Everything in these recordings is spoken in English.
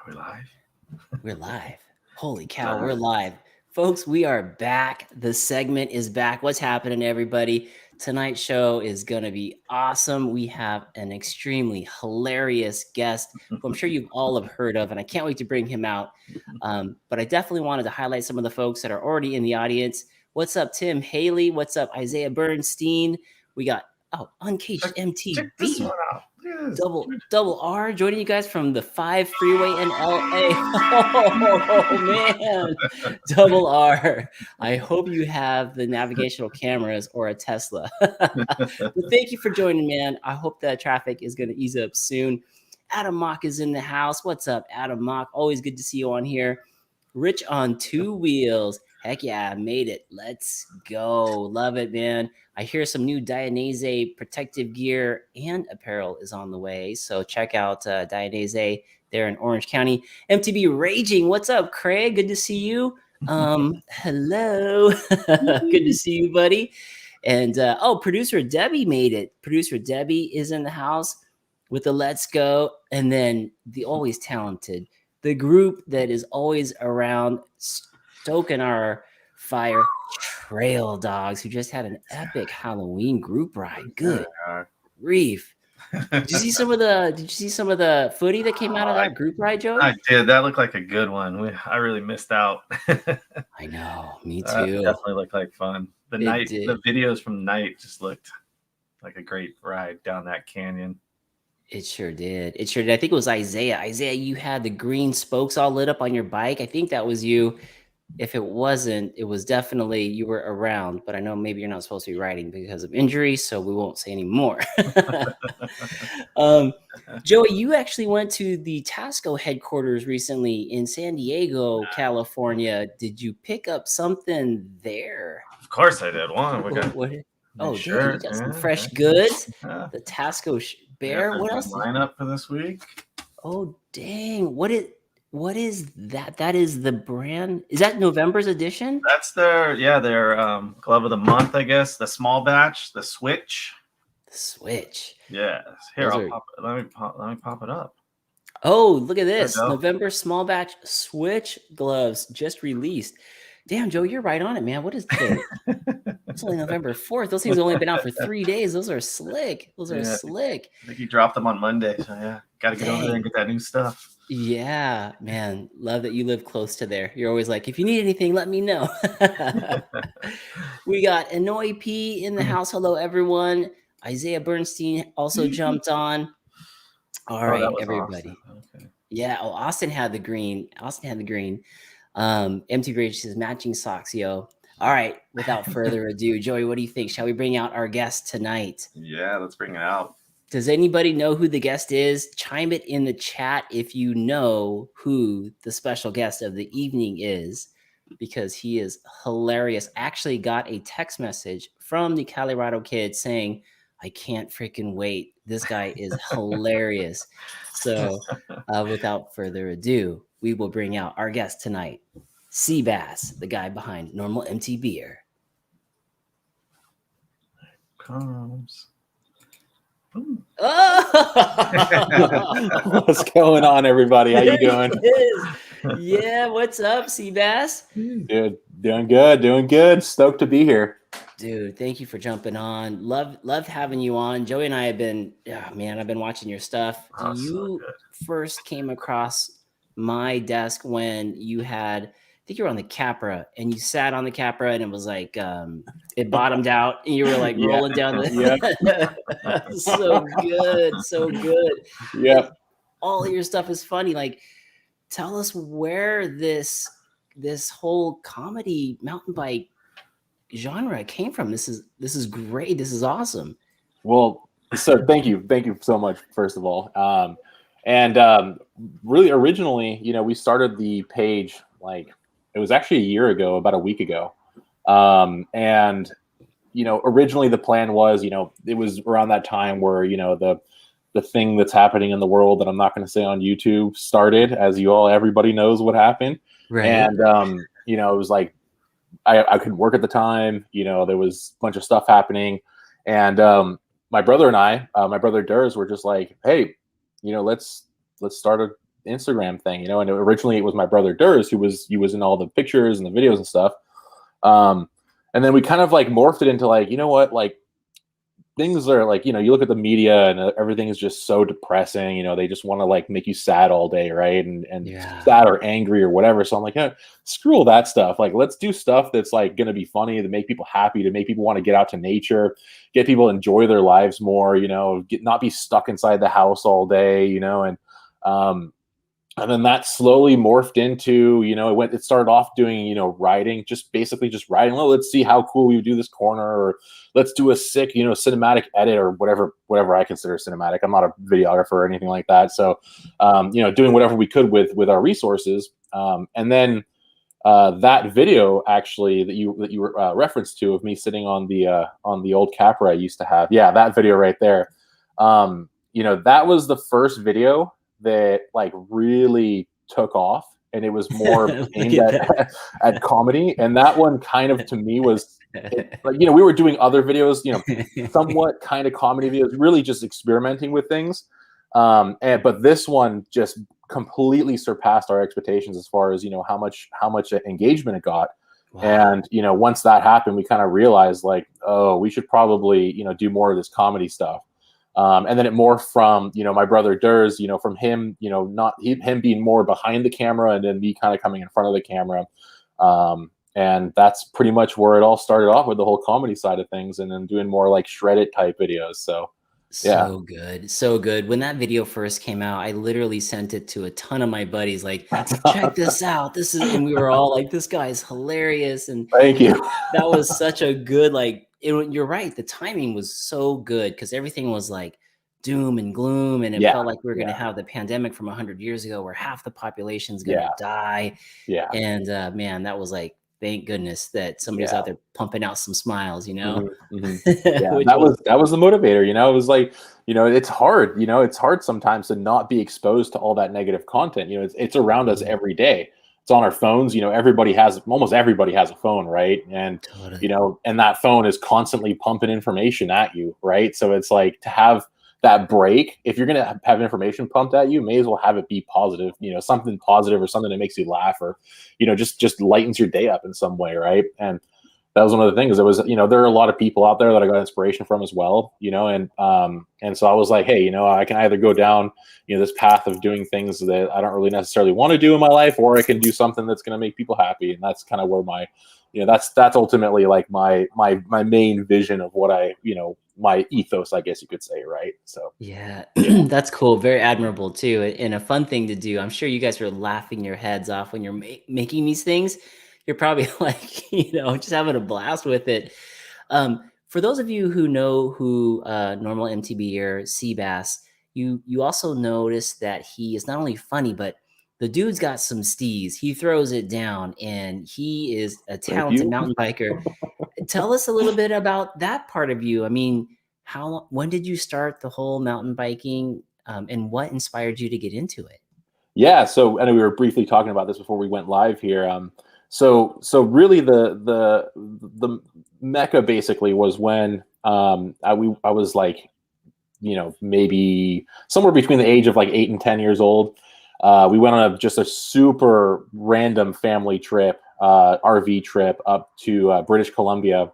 Are we live? We're live. Holy cow, we're live. Folks, we are back. The segment is back. What's happening, everybody? Tonight's show is going to be awesome. We have an extremely hilarious guest who I'm sure you've all have heard of, and I can't wait to bring him out. But I definitely wanted to highlight some of the folks that are already in the audience. What's up, Tim Haley? What's up, Isaiah Bernstein? We got, Uncaged MTB. Check this one out. Double R joining you guys from the 5 freeway in LA. Oh man, Double R. I hope you have the navigational cameras or a Tesla. But thank you for joining, man. I hope that traffic is going to ease up soon. Adam Mock is in the house. What's up, Adam Mock? Always good to see you on here. Rich on 2 wheels. Heck yeah, I made it. Let's go. Love it, man. I hear some new DAINESE protective gear and apparel is on the way. So check out DAINESE there in Orange County. MTB Raging. What's up, Craig? Good to see you. Hello. Good to see you, buddy. And producer Debbie made it. Producer Debbie is in the house with the Let's Go. And then the always talented, the group that is always around stoking our fire, Trail Dogs, who just had an epic Halloween group ride. Good grief. Did you see some of the footy that came out of that group ride, Joey? I did. That looked like a good one. I really missed out. I know, me too. Definitely looked like fun. The videos from night just looked like a great ride down that canyon. It sure did. I think it was Isaiah. Isaiah, you had the green spokes all lit up on your bike. I think that was you. If it wasn't, it was definitely you were around, but I know maybe you're not supposed to be riding because of injury, so we won't say any more. Joey, you actually went to the TASCO headquarters recently in San Diego, California. Did you pick up something there? Of course I did. You got some fresh goods. The TASCO bear. What else? Lineup for this week. Oh dang! What is that? That is the brand. Is that November's edition? That's their glove of the month, I guess. The small batch, the Switch. The Switch. Yes. Here, let me pop it up. Oh, look at this. November small batch Switch gloves just released. Damn, Joe, you're right on it, man. What is today? It's only November 4th. Those things have only been out for 3 days. Those are slick. Slick. I think you dropped them on Monday. So yeah, got to get over there and get that new stuff. Yeah, man. Love that you live close to there. You're always like, if you need anything, let me know. We got Annoy P in the house. Hello, everyone. Isaiah Bernstein also jumped on. All right, everybody. Okay. Yeah. Oh, Austin had the green. MTB says matching socks, yo. All right. Without further ado, Joey, what do you think? Shall we bring out our guest tonight? Yeah, let's bring it out. Does anybody know who the guest is? Chime it in the chat if you know who the special guest of the evening is, because he is hilarious. Actually got a text message from the Colorado kid saying, I can't freaking wait. This guy is hilarious. So without further ado, we will bring out our guest tonight, Seabass, the guy behind NrmlMtber. Comes. Oh! What's going on, everybody? How you doing? Yeah, what's up, Seabass? Dude, doing good. Stoked to be here. Dude, thank you for jumping on. Love having you on. Joey and I have been, I've been watching your stuff. You first came across my desk when you had, I think you were on the Capra, and you sat on the Capra, and it was like it bottomed out, and you were like rolling down the. So good. Yeah. All of your stuff is funny. Like, tell us where this whole comedy mountain bike genre came from. This is great. This is awesome. Well, so thank you so much, first of all. Really originally, we started the page like it was actually a year ago, about a week ago. Originally the plan was, it was around that time where, the thing that's happening in the world that I'm not going to say on YouTube started, as everybody knows what happened. Right. And, it was like, I couldn't work at the time, there was a bunch of stuff happening. And, my brother and I, my brother Durs, were just like, hey, let's start a Instagram thing, you know. And originally it was my brother Durs who was in all the pictures and the videos and stuff. And then we kind of like morphed it into like, you know what, like things are like, you know, you look at the media and everything is just so depressing, you know, they just want to like make you sad all day, right? And sad or angry or whatever. So I'm like, screw all that stuff. Like, let's do stuff that's like going to be funny, to make people happy, to make people want to get out to nature, get people to enjoy their lives more, you know, not be stuck inside the house all day, you know. And then that slowly morphed into, you know, it started off doing, you know, writing, basically just writing. Well, let's see how cool we do this corner, or let's do a sick, you know, cinematic edit, or whatever I consider cinematic. I'm not a videographer or anything like that. So, you know, doing whatever we could with our resources. And then that video actually that you referenced to, of me sitting on the old Capra I used to have. Yeah, that video right there. You know, that was the first video that like really took off, and it was more aimed at comedy. And that one kind of, to me, was like, you know, we were doing other videos, you know, somewhat kind of comedy videos, really just experimenting with things. But this one just completely surpassed our expectations as far as, you know, how much engagement it got. Wow. And, you know, once that happened, we kind of realized like, oh, we should probably, you know, do more of this comedy stuff. And then it morphed from, you know, my brother Durs, you know, from him, you know, him being more behind the camera, and then me kind of coming in front of the camera. And that's pretty much where it all started off, with the whole comedy side of things, and then doing more like shredded type videos. So yeah. So good. So good. When that video first came out, I literally sent it to a ton of my buddies, like, check this out. And we were all like, this guy is hilarious. And thank you. That was such a good, like, you're right. The timing was so good, because everything was like doom and gloom. And it felt like we were going to have the pandemic from 100 years ago, where half the population's going to die. Yeah. And man, that was like, thank goodness that somebody's out there pumping out some smiles, you know. Yeah, that was the motivator, you know. It was like, you know, it's hard, you know, it's hard sometimes to not be exposed to all that negative content. You know, it's around us every day. It's on our phones, you know. Almost everybody has a phone, right? And you know, and that phone is constantly pumping information at you, right? So it's like, to have that break, if you're gonna have information pumped at you, may as well have it be positive, you know, something positive, or something that makes you laugh, or, you know, just lightens your day up in some way, right? And that was one of the things. It was, you know, there are a lot of people out there that I got inspiration from as well, you know. And so I was like, hey, you know, I can either go down, you know, this path of doing things that I don't really necessarily want to do in my life, or I can do something that's going to make people happy. And that's kind of where my, you know, that's ultimately like my main vision of what I, you know, my ethos, I guess you could say, right? So yeah, that's cool. Very admirable too, and a fun thing to do. I'm sure you guys are laughing your heads off when you're making these things. You're probably like, you know, just having a blast with it. For those of you who know who NrmlMtber or Seabass, you also notice that he is not only funny, but the dude's got some steez. He throws it down, and he is a talented mountain biker. Tell us a little bit about that part of you. I mean, when did you start the whole mountain biking, and what inspired you to get into it? Yeah, so I know we were briefly talking about this before we went live here. So really the mecca basically was when I was like, you know, maybe somewhere between the age of like 8 and 10 years old. We went on just a super random family trip, RV trip up to British Columbia.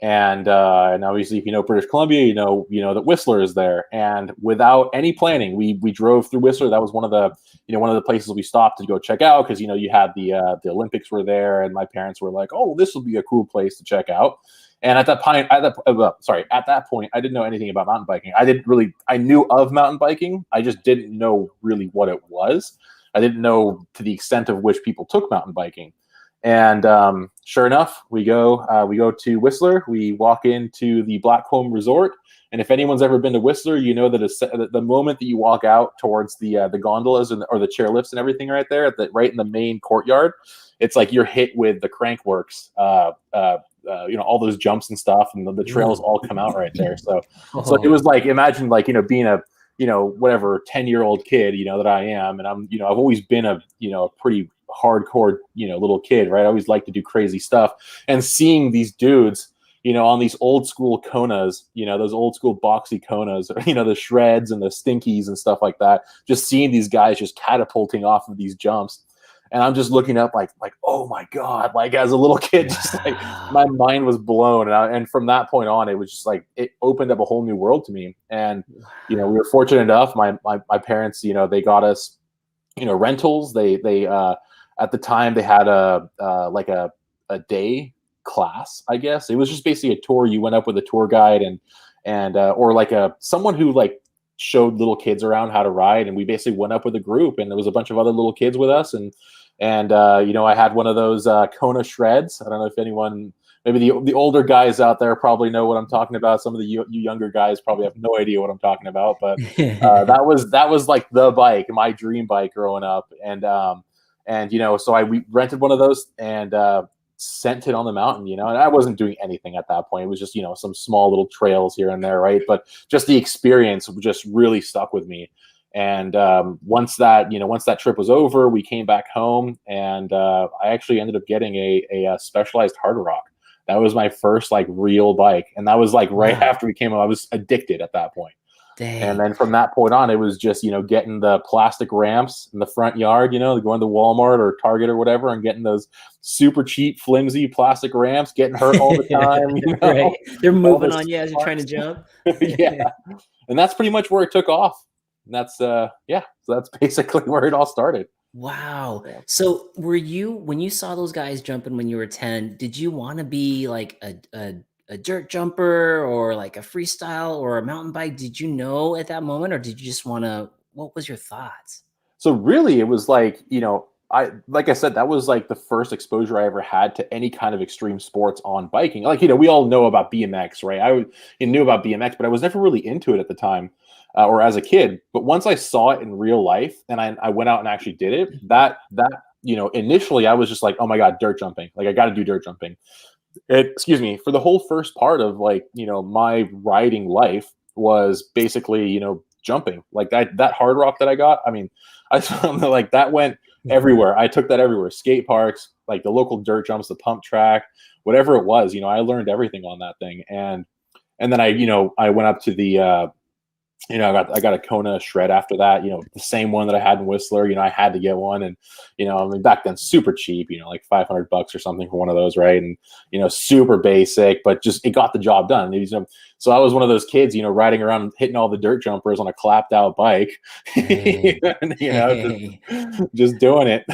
And obviously, if you know British Columbia, you know that Whistler is there. And without any planning, we drove through Whistler. That was one of the places we stopped to go check out, because, you know, you had the Olympics were there, and my parents were like, oh, this will be a cool place to check out. And at that point, I didn't know anything about mountain biking. I knew of mountain biking. I just didn't know really what it was. I didn't know to the extent of which people took mountain biking. And sure enough, we go to Whistler. We walk into the Blackcomb Resort. And if anyone's ever been to Whistler, you know that the moment that you walk out towards the gondolas or the chairlifts and everything right there, right in the main courtyard, it's like you're hit with the crankworks, you know, all those jumps and stuff, and the trails all come out right there. So it was like, imagine like, you know, being a, you know, whatever 10-year-old kid, you know, that I am, and I'm, you know, I've always been a, you know, pretty hardcore, you know, little kid, right? I always like to do crazy stuff, and seeing these dudes on these old school Konas, those old school boxy Konas, or, the Shreds and the Stinkies and stuff like that, just seeing these guys just catapulting off of these jumps. And I'm just looking up like, oh my God, like as a little kid, just like my mind was blown. And from that point on, it was just like, it opened up a whole new world to me. And, we were fortunate enough. My parents, they got us, rentals. They at the time they had a day class, I guess. It was just basically a tour. You went up with a tour guide and or like someone who like showed little kids around how to ride. And we basically went up with a group, and there was a bunch of other little kids with us. And I had one of those Kona Shreds. I don't know if anyone, maybe the older guys out there probably know what I'm talking about. Some of you younger guys probably have no idea what I'm talking about, but that was like the bike, my dream bike growing up. And so we rented one of those and sent it on the mountain, and I wasn't doing anything at that point. It was just, some small little trails here and there. Right. But just the experience just really stuck with me. And once that trip was over, we came back home, and I actually ended up getting a specialized hard rock. That was my first like real bike. And that was like right after we came home. I was addicted at that point. Dang. And then from that point on, it was just, getting the plastic ramps in the front yard, going to Walmart or Target or whatever, and getting those super cheap, flimsy plastic ramps, getting hurt all the time. Right. They're moving on you as you're trying to jump. Yeah. And that's pretty much where it took off. And that's, so that's basically where it all started. Wow. Yeah. So when you saw those guys jumping when you were 10, did you want to be like a dirt jumper or like a freestyle or a mountain bike? Did you know at that moment, or did you just what was your thoughts? So really it was like, like I said, that was like the first exposure I ever had to any kind of extreme sports on biking. Like, we all know about BMX, right? I knew about BMX, but I was never really into it at the time or as a kid. But once I saw it in real life and I went out and actually did it, that initially I was just like, oh my God, dirt jumping. Like I got to do dirt jumping. For the whole first part of like, my riding life was basically, jumping. Like that hard rock that I got. I mean, I like that went everywhere. I took that everywhere. Skate parks, like the local dirt jumps, the pump track, whatever it was, I learned everything on that thing. And then I went up to the, I got a Kona Shred after that, the same one that I had in Whistler, I had to get one. And, back then super cheap, like $500 or something for one of those. Right. And, super basic, but just, it got the job done. So I was one of those kids, riding around, hitting all the dirt jumpers on a clapped out bike, Hey. just doing it.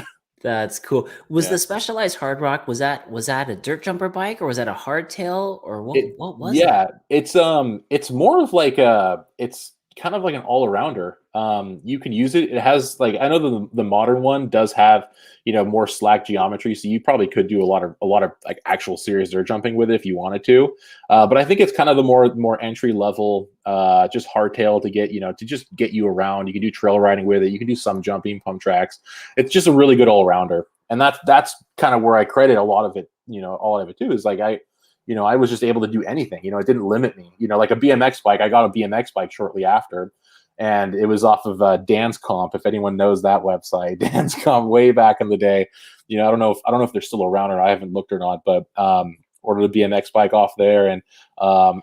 That's cool. Was the specialized hard rock, was that a dirt jumper bike, or was that a hardtail, or what was it? Yeah, it's more of like it's kind of like an all-arounder. You can use it. It has like, I know the modern one does have, more slack geometry. So you probably could do a lot of like actual serious dirt jumping with it if you wanted to. But I think it's kind of the more entry level, just hardtail to get, to just get you around. You can do trail riding with it. You can do some jumping, pump tracks. It's just a really good all-rounder. And that's kind of where I credit a lot of it, all of it too, is like I was just able to do anything. It didn't limit me. Like a BMX bike, I got a BMX bike shortly after, and it was off of DAINESE Comp. If anyone knows that website, DAINESE Comp, way back in the day. I don't know if they're still around, or I haven't looked or not, but ordered a BMX bike off there, and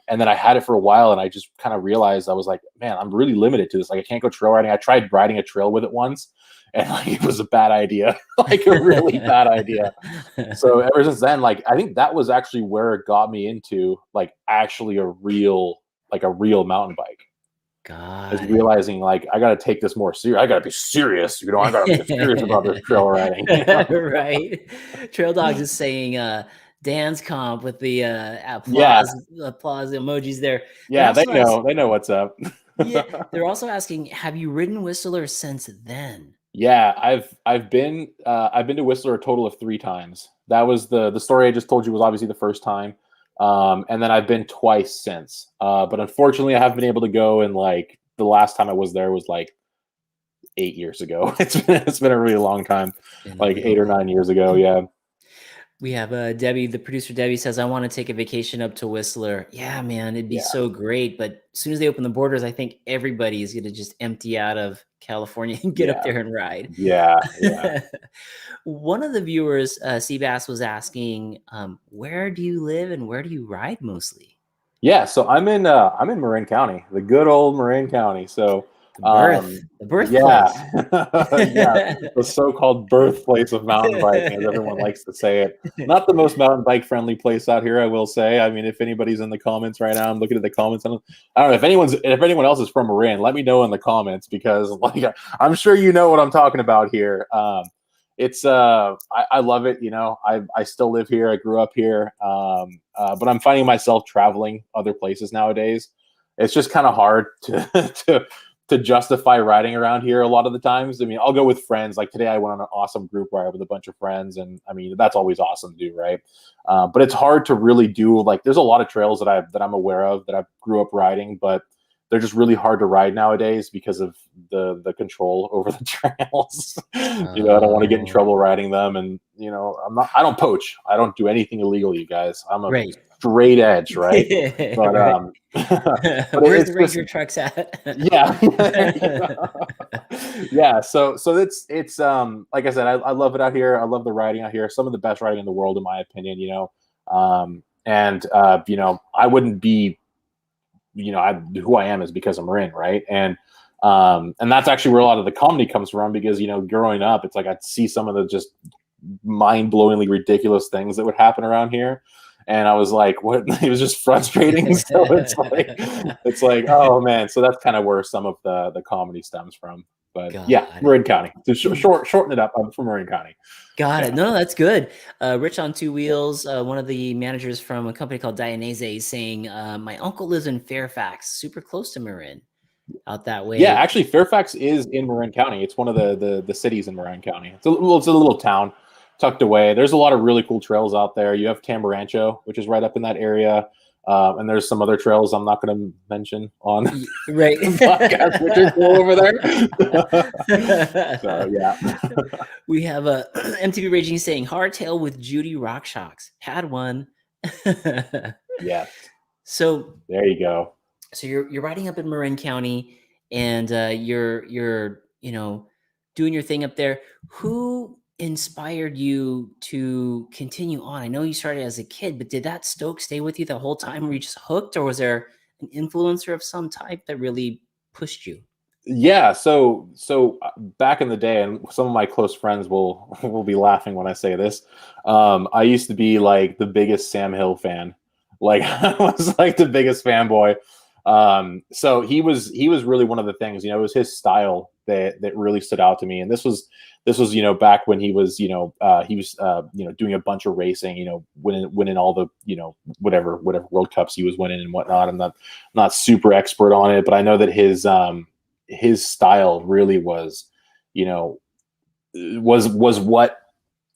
then I had it for a while, and I just kind of realized I was like, man, I'm really limited to this. Like I can't go trail riding. I tried riding a trail with it once, and like it was a bad idea, like a really bad idea. So ever since then, like I think that was actually where it got me into like actually a real mountain bike. God, is realizing like I got to take this more serious. I got to be serious. I got to be serious about this trail riding. Right. Trail Dogs is saying DAINESE Comp with the applause emojis there. Yeah, they know what's up. Yeah, they're also asking, have you ridden Whistler since then? Yeah, I've been to Whistler a total of 3 times. That was the story I just told you was obviously the first time. And then I've been twice since. But unfortunately I haven't been able to go, and like the last time I was there was like 8 years ago. It's been a really long time, like 8 or 9 years ago. Yeah. We have Debbie, the producer Debbie says, I want to take a vacation up to Whistler. Yeah, man, it'd be so great. But as soon as they open the borders, I think everybody is going to just empty out of California and get up there and ride. Yeah. One of the viewers, Seabass, was asking, where do you live and where do you ride mostly? Yeah, so I'm in Marin County, the good old Marin County. So the birthplace. Yeah, the so-called birthplace of mountain biking, as everyone likes to say it. Not the most mountain bike friendly place out here, I will say. I mean, if anybody's in the comments right now, I'm looking at the comments. I don't know if anyone else is from Marin. Let me know in the comments, because like I'm sure you know what I'm talking about here. It's I love it. You know, I still live here. I grew up here, but I'm finding myself traveling other places nowadays. It's just kind of hard to justify riding around here a lot of the times. I mean, I'll go with friends. Like today, I went on an awesome group ride with a bunch of friends, and I mean, that's always awesome to do, right? But it's hard to really do. Like, there's a lot of trails that I'm aware of that I grew up riding, but they're just really hard to ride nowadays because of the control over the trails. You know, I don't want to get in trouble riding them, and you know, I don't poach. I don't do anything illegal, you guys. I'm a straight edge, right? But but where's the Ranger trucks at? Yeah. So it's like I said, I love it out here. I love the riding out here. Some of the best riding in the world, in my opinion. You know, you know, I wouldn't be, you know, who I am is because of Marin, right? And that's actually where a lot of the comedy comes from, because, you know, growing up, it's like I'd see some of the just mind-blowingly ridiculous things that would happen around here, and I was like, what? It was just frustrating. So it's like, oh man. So that's kind of where some of the comedy stems from. But Marin County. To shorten it up, I'm from Marin County. Got it. No, that's good. Rich on Two Wheels, one of the managers from a company called DAINESE, is saying, my uncle lives in Fairfax, super close to Marin, out that way. Yeah, actually, Fairfax is in Marin County. It's one of the cities in Marin County. It's a little town tucked away. There's a lot of really cool trails out there. You have Tambarancho, which is right up in that area. And there's some other trails I'm not going to mention on podcast, which is cool over there. So yeah, we have a MTB Raging saying hardtail with Judy RockShox. Had one. Yeah. So there you go. So you're riding up in Marin County, and you're you know, doing your thing up there. Who inspired you to continue on? I know you started as a kid, but did that stoke stay with you the whole time? Were you just hooked, or was there an influencer of some type that really pushed you? Yeah, so back in the day, and some of my close friends will be laughing when I say this, I used to be like the biggest Sam Hill fan. Like I was like the biggest fanboy. So he was really one of the things, you know, it was his style that really stood out to me. And this was, you know, back when he was, you know, doing a bunch of racing, you know, winning all the, you know, whatever World Cups he was winning and whatnot. I'm not super expert on it, but I know that his style really was, you know, was what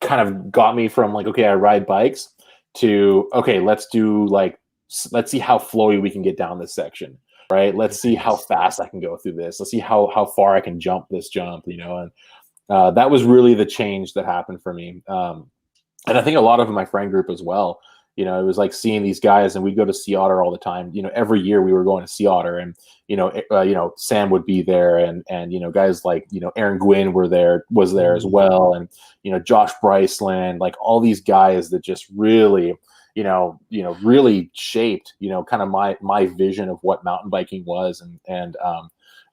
kind of got me from like, okay, I ride bikes to, okay, let's see how flowy we can get down this section, right? Let's see how fast I can go through this. Let's see how far I can jump this jump, you know? And that was really the change that happened for me. And I think a lot of my friend group as well, you know, it was like seeing these guys, and we'd go to Sea Otter all the time. You know, every year we were going to Sea Otter, and, you know, Sam would be there, and, you know, guys like, you know, Aaron Gwynn was there as well. And, you know, Josh Bryceland, like all these guys that just really, you know, really shaped, you know, kind of my vision of what mountain biking was, and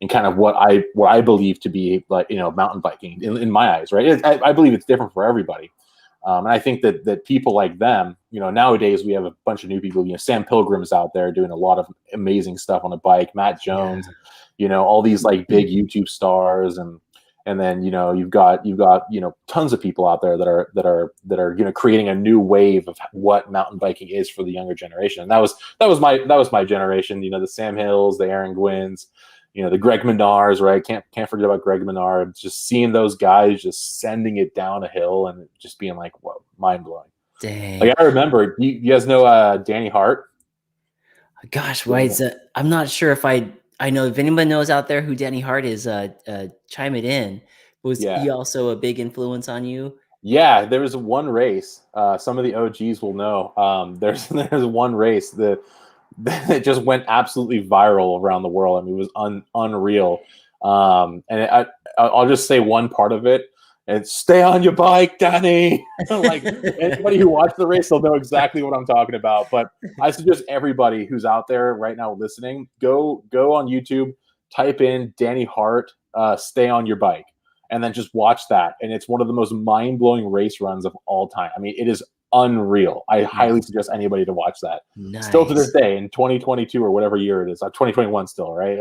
kind of what I believe to be, like, you know, mountain biking in my eyes, right? I believe it's different for everybody. And I think that people like them, you know, nowadays we have a bunch of new people, you know, Sam Pilgrim's out there doing a lot of amazing stuff on a bike, Matt Jones, you know, all these like big YouTube stars, and then, you know, you've got, you know, tons of people out there that are, you know, creating a new wave of what mountain biking is for the younger generation. And that was my generation, you know, the Sam Hills, the Aaron Gwynns, you know, the Greg Menards, right? Can't forget about Greg Menard. Just seeing those guys just sending it down a hill and just being like, whoa, mind blowing. Dang. Like I remember, you guys know Danny Hart? Gosh, why is that? I'm not sure if I know if anyone knows out there who Danny Hart is, chime it in. Was he also a big influence on you? Yeah, there was one race. Some of the OGs will know. There's one race that it just went absolutely viral around the world. I mean, it was unreal. I'll just say one part of it. It's "Stay on your bike, Danny." Like anybody who watched the race, they'll know exactly what I'm talking about. But I suggest everybody who's out there right now listening, go on YouTube, type in Danny Hart, "Stay on your bike," and then just watch that. And it's one of the most mind-blowing race runs of all time. I mean, it is unreal. I highly suggest anybody to watch that. Nice. Still to this day in 2022 or whatever year it is, 2021 still, right?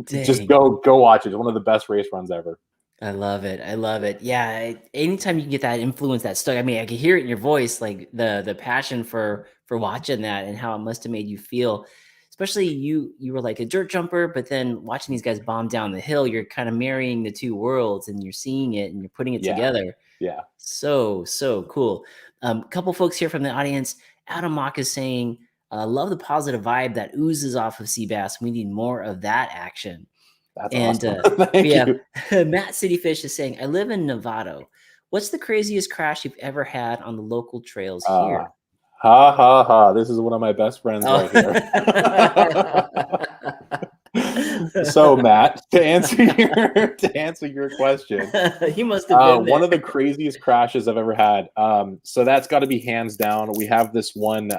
Just go watch it. It's one of the best race runs ever. I love it. I love it. Yeah. Anytime you can get that influence, that stuck. I mean, I can hear it in your voice, like the passion for watching that and how it must have made you feel. Especially you were like a dirt jumper, but then watching these guys bomb down the hill, you're kind of marrying the two worlds and you're seeing it and you're putting it together. Yeah. So cool. A couple folks here from the audience. Adam Mock is saying, love the positive vibe that oozes off of Seabass. We need more of that action. That's and awesome. Thank you. Matt Cityfish is saying, I live in Novato. What's the craziest crash you've ever had on the local trails here? Ha ha ha. This is one of my best friends right here. So Matt, to answer your question, he must have been one of the craziest crashes I've ever had. So that's got to be hands down. We have this one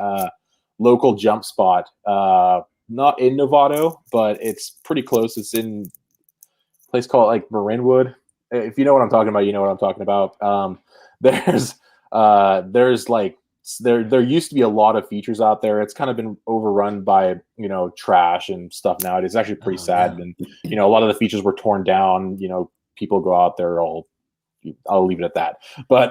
local jump spot, not in Novato, but it's pretty close. It's in a place called like Marinwood. If you know what I'm talking about, you know what I'm talking about. There used to be a lot of features out there. It's kind of been overrun by, trash and stuff nowadays. It's actually pretty sad. Yeah. And, a lot of the features were torn down. People go out there, I'll leave it at that. But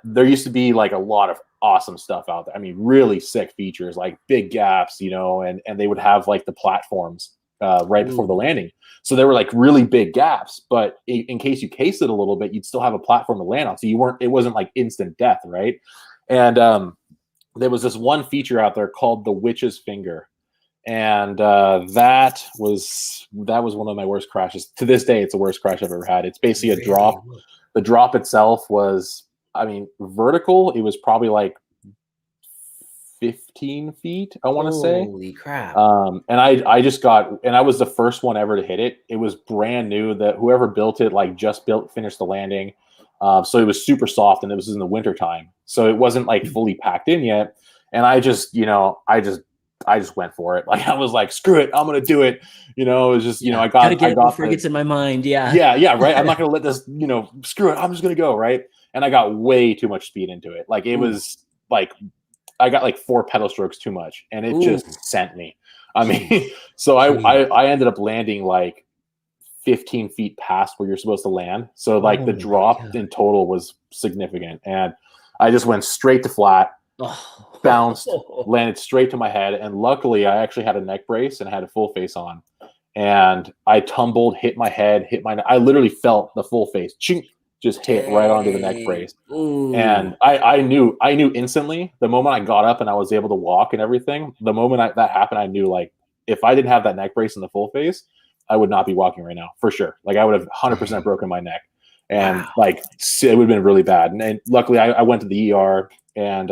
there used to be like a lot of awesome stuff out there. I mean, really sick features, like big gaps, and they would have like the platforms right before the landing. So there were like really big gaps, but in case you case it a little bit, you'd still have a platform to land on. So it wasn't like instant death, right? And there was this one feature out there called the Witch's Finger. And that was one of my worst crashes. To this day, it's the worst crash I've ever had. It's basically a drop. The drop itself was, vertical. It was probably like 15 feet, I want to say. Holy crap. And I was the first one ever to hit it. It was brand new. That whoever built it, finished the landing. So it was super soft, and it was in the winter time. So it wasn't like fully packed in yet. And I just went for it. Like I was like, screw it, I'm gonna do it. It was just, I got it before it gets in my mind. Yeah. Yeah, right. I'm not gonna let this, screw it. I'm just gonna go, right. And I got way too much speed into it. Like it was like I got like 4 pedal strokes too much, and it just sent me. I mean, so I ended up landing like 15 feet past where you're supposed to land. So like the drop in total was significant, and I just went straight to flat, bounced, landed straight to my head. And luckily I actually had a neck brace and had a full face on, and I tumbled, hit my head, I literally felt the full face just hit right onto the neck brace. Ooh. And I knew instantly the moment I got up and I was able to walk and everything. The moment that happened, I knew like if I didn't have that neck brace and the full face, I would not be walking right now for sure. Like I would have 100% broken my neck, and like it would have been really bad. And luckily I went to the ER, and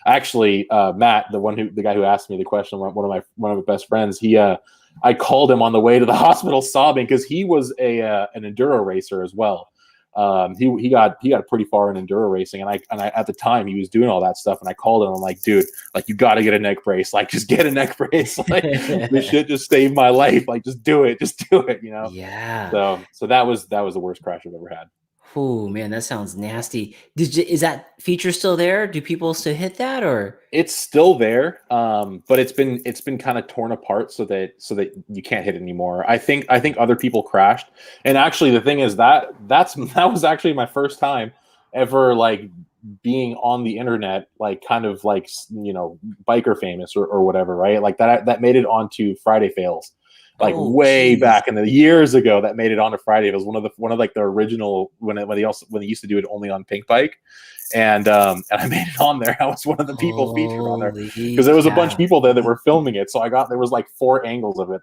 actually Matt, the guy who asked me the question, one of my best friends, I called him on the way to the hospital sobbing because he was an enduro racer as well. He got pretty far in enduro racing, and I at the time he was doing all that stuff, and I called him. I'm like, dude, like you got to get a neck brace. Like just get a neck brace. Like this shit just saved my life. Like just do it. Yeah. So that was the worst crash I've ever had. Oh man, that sounds nasty. Is that feature still there? Do people still hit that, or it's still there? But it's been kind of torn apart so that you can't hit it anymore. I think other people crashed, and actually the thing is that was actually my first time ever like being on the internet, like kind of like biker famous or whatever, right? Like that made it onto Friday Fails. Like back in the years ago, that made it onto Friday. It was one of like the original when they used to do it only on Pink Bike, and I made it on there. I was one of the people featured on there because there was a bunch of people there that were filming it. So there was like 4 angles of it.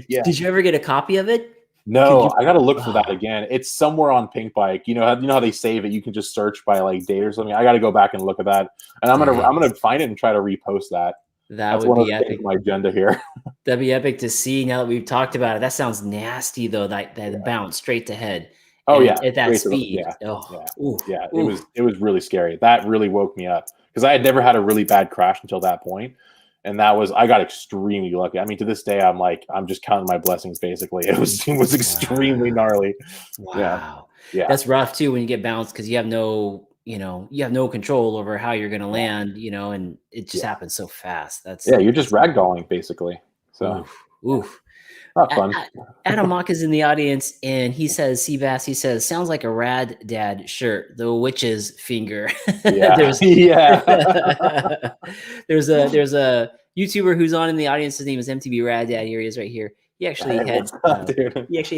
Yeah. Did you ever get a copy of it? No, I got to look for that again. It's somewhere on Pink Bike. You know how they save it. You can just search by like date or something. I got to go back and look at that, and I'm gonna find it and try to repost that. That's would be epic. My agenda here. That'd be epic to see. Now that we've talked about it, that sounds nasty though. That bounce straight to head. Oh yeah, at that speed. It was really scary. That really woke me up because I had never had a really bad crash until that point. And I got extremely lucky. I mean, to this day, I'm just counting my blessings. Basically, it was extremely gnarly. Wow, yeah, that's rough too when you get bounced because you have no control over how you're going to land. And it just happens so fast. You're just ragdolling basically. So, oof. Not fun. Adam Mock is in the audience, and he says, Seabass, he says, sounds like a rad dad shirt, the witch's finger. Yeah. There's a YouTuber who's on in the audience. His name is MTB Rad Dad. Here he is right here. He actually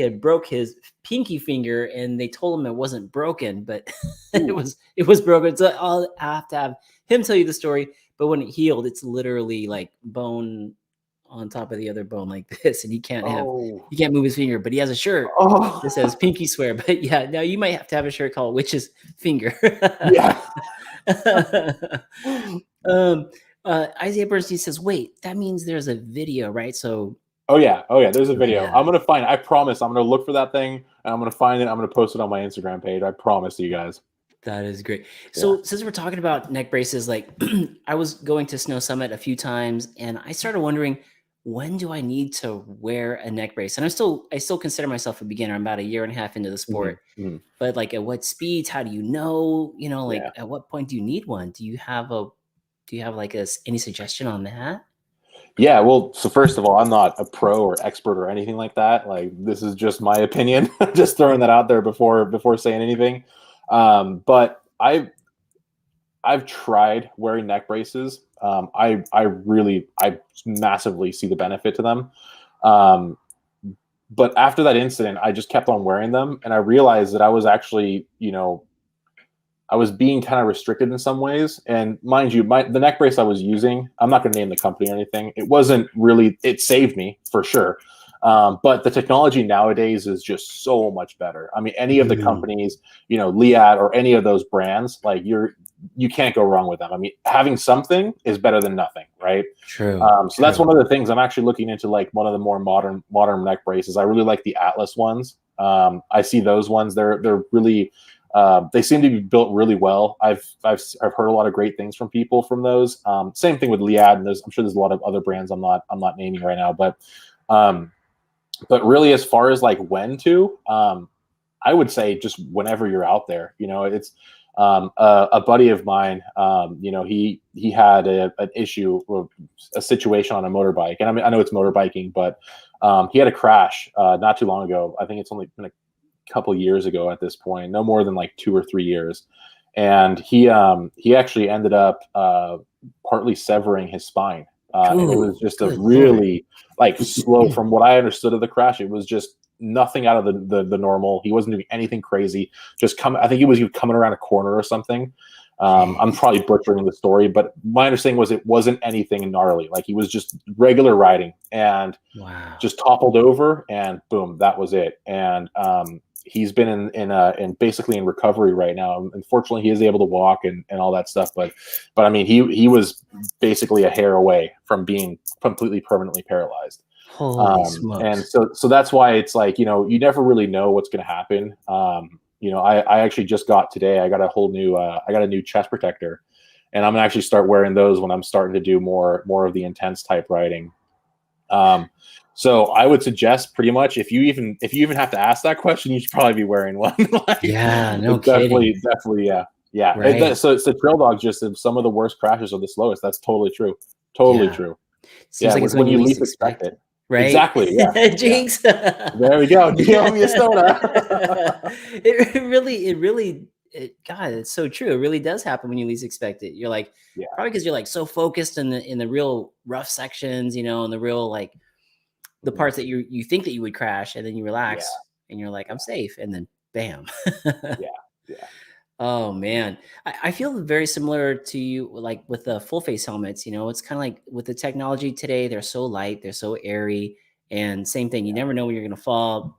had broke his pinky finger, and they told him it wasn't broken, but it was broken. So I'll have to have him tell you the story. But when it healed, it's literally like bone on top of the other bone like this, and he can't move his finger, but he has a shirt that says pinky swear. But yeah, now you might have to have a shirt called witch's finger. Yeah. Isaiah Bernstein says, wait, that means there's a video, right? So oh yeah, there's a video. I'm gonna find it. I promise I'm gonna look for that thing, and I'm gonna find it. I'm gonna post it on my Instagram page. I promise you guys. That is great. So since we're talking about neck braces, like I was going to Snow Summit a few times, and I started wondering, when do I need to wear a neck brace? And I still consider myself a beginner. I'm about 1.5 years into the sport, but like at what speeds? How do you know? At what point do you need one? Do you have any suggestion on that? Yeah, well, so first of all, I'm not a pro or expert or anything like that. Like this is just my opinion. Just throwing that out there before saying anything. But I've tried wearing neck braces. I massively see the benefit to them. But after that incident, I just kept on wearing them, and I realized that I was actually, I was being kind of restricted in some ways. And mind you, the neck brace I was using, I'm not going to name the company or anything. It saved me for sure. But the technology nowadays is just so much better. I mean, any of the companies, Liat or any of those brands, like you can't go wrong with them. I mean, having something is better than nothing, right? True. So that's one of the things I'm actually looking into, like one of the more modern neck braces. I really like the Atlas ones. I see those ones. They're really, they seem to be built really well. I've heard a lot of great things from people from those. Same thing with Liat, and I'm sure there's a lot of other brands I'm not naming right now, but really, as far as like when to, I would say just whenever you're out there. It's a buddy of mine. He had an issue, a situation on a motorbike, and I know it's motorbiking, but he had a crash not too long ago. I think it's only been a couple years ago at this point, no more than like 2 or 3 years, and he actually ended up partly severing his spine. And it was just a really slow, from what I understood of the crash, it was just nothing out of the normal. He wasn't doing anything crazy. I think he was coming around a corner or something. I'm probably butchering the story, but my understanding was it wasn't anything gnarly. Like he was just regular riding and just toppled over, and boom, that was it. And he's been in basically in recovery right now. Unfortunately, he is able to walk and all that stuff, but I mean, he was basically a hair away from being completely permanently paralyzed. Holy smokes. And so that's why it's like, you never really know what's going to happen. I actually just got today, I got a new chest protector, and I'm gonna actually start wearing those when I'm starting to do more of the intense type riding. So I would suggest, pretty much, if you even have to ask that question, you should probably be wearing one. No kidding. Definitely, yeah. Right. So it's the trail dog. Just some of the worst crashes are the slowest. That's totally true. Totally true. Seems like it's when you least expect it. Right. Exactly. Yeah. Jinx. There we go. You owe me a soda. God, it's so true. It really does happen when you least expect it. You're like, probably because you're like so focused in the real rough sections, and the real the parts that you think that you would crash, and then you relax and you're like, I'm safe, and then bam. Yeah. Oh man, I feel very similar to you, like with the full face helmets. It's kind of like with the technology today, they're so light, they're so airy, and same thing. You never know when you're going to fall.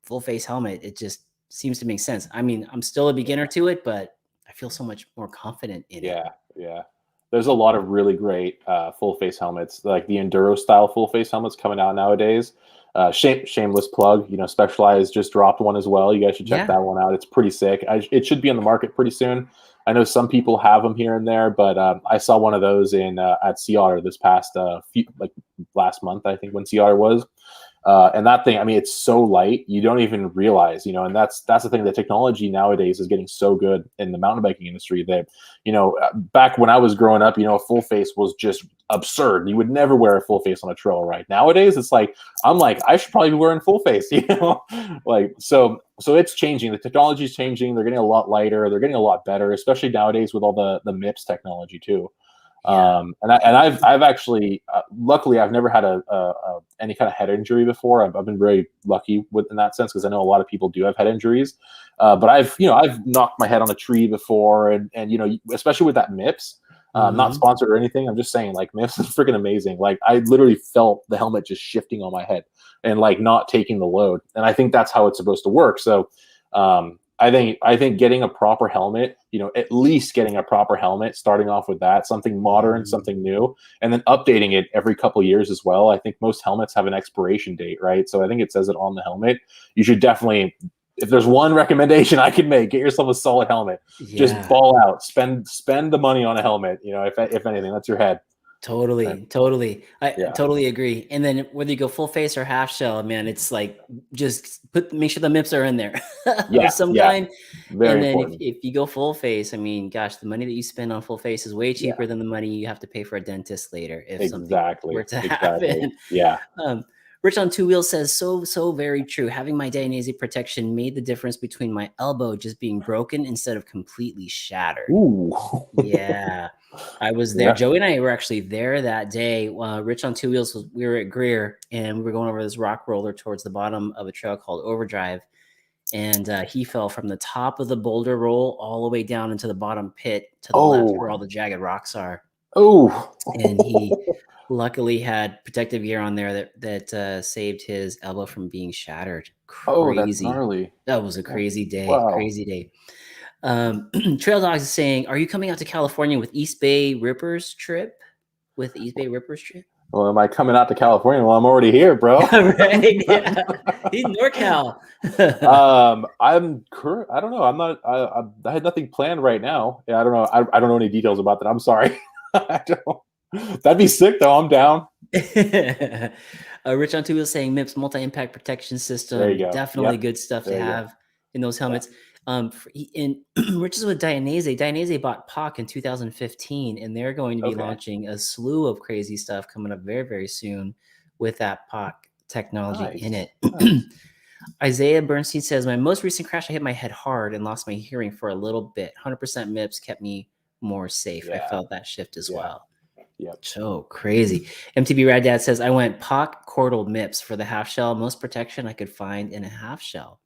full face helmet, it just seems to make sense. I mean, I'm still a beginner to it, but I feel so much more confident in it. Yeah. There's a lot of really great full face helmets, like the enduro style full face helmets coming out nowadays. Shameless plug, Specialized just dropped one as well. You guys should check that one out. It's pretty sick. It should be on the market pretty soon. I know some people have them here and there, but I saw one of those at Sea Otter this past last month, I think, when Sea Otter was. And that thing, I mean, it's so light, you don't even realize, and that's the thing. The technology nowadays is getting so good in the mountain biking industry that, back when I was growing up, a full face was just absurd. You would never wear a full face on a trail ride. Nowadays, it's like, I'm like, I should probably be wearing full face, so it's changing. The technology is changing. They're getting a lot lighter. They're getting a lot better, especially nowadays with all the MIPS technology too. And I've actually, luckily, I've never had any kind of head injury before. I've been very lucky in that sense, because I know a lot of people do have head injuries. But I've knocked my head on a tree before, and especially with that MIPS. Not sponsored or anything. I'm just saying, like, MIPS is freaking amazing. Like, I literally felt the helmet just shifting on my head and like not taking the load. And I think that's how it's supposed to work. So, I think getting a proper helmet, at least getting a proper helmet, starting off with that, something modern, something new, and then updating it every couple of years as well. I think most helmets have an expiration date, right? So I think it says it on the helmet. You should definitely, if there's one recommendation I can make, get yourself a solid helmet. Just ball out, spend the money on a helmet. If anything, that's your head. Totally. I totally agree. And then whether you go full face or half shell, man, it's like, just make sure the MIPS are in there of some kind. Very and then important. if you go full face, I mean, gosh, the money that you spend on full face is way cheaper than the money you have to pay for a dentist later if something were to happen. Yeah. Rich on Two Wheels says, so very true. Having my DAINESE protection made the difference between my elbow just being broken instead of completely shattered. Ooh. Yeah. I was there. Joey and I were actually there that day. Rich on Two Wheels, we were at Greer, and we were going over this rock roller towards the bottom of a trail called Overdrive. And he fell from the top of the boulder roll all the way down into the bottom pit to the left where all the jagged rocks are. And he luckily had protective gear on there that saved his elbow from being shattered. Crazy. That's gnarly. That was a crazy day. Wow. Crazy day. Trail Dogs is saying, are you coming out to California with East Bay Rippers trip? Well, am I coming out to California? Well, I'm already here, bro. Right? Yeah. He's NorCal. I don't know. I'm not. I had nothing planned right now. Yeah, I don't know. I don't know any details about that. I'm sorry. I don't. That'd be sick, though. I'm down. Rich on Two Wheels saying MIPS multi-impact protection system. There you go. Definitely good stuff to have in those helmets. And Rich is with DAINESE. DAINESE bought POC in 2015, and they're going to be launching a slew of crazy stuff coming up very, very soon with that POC technology in it. Isaiah Bernstein says, my most recent crash, I hit my head hard and lost my hearing for a little bit. 100% MIPS kept me more safe. I felt that shift as well. Yep. So crazy. MTB Rad Dad says, I went POC cordal MIPS for the half shell. Most protection I could find in a half shell.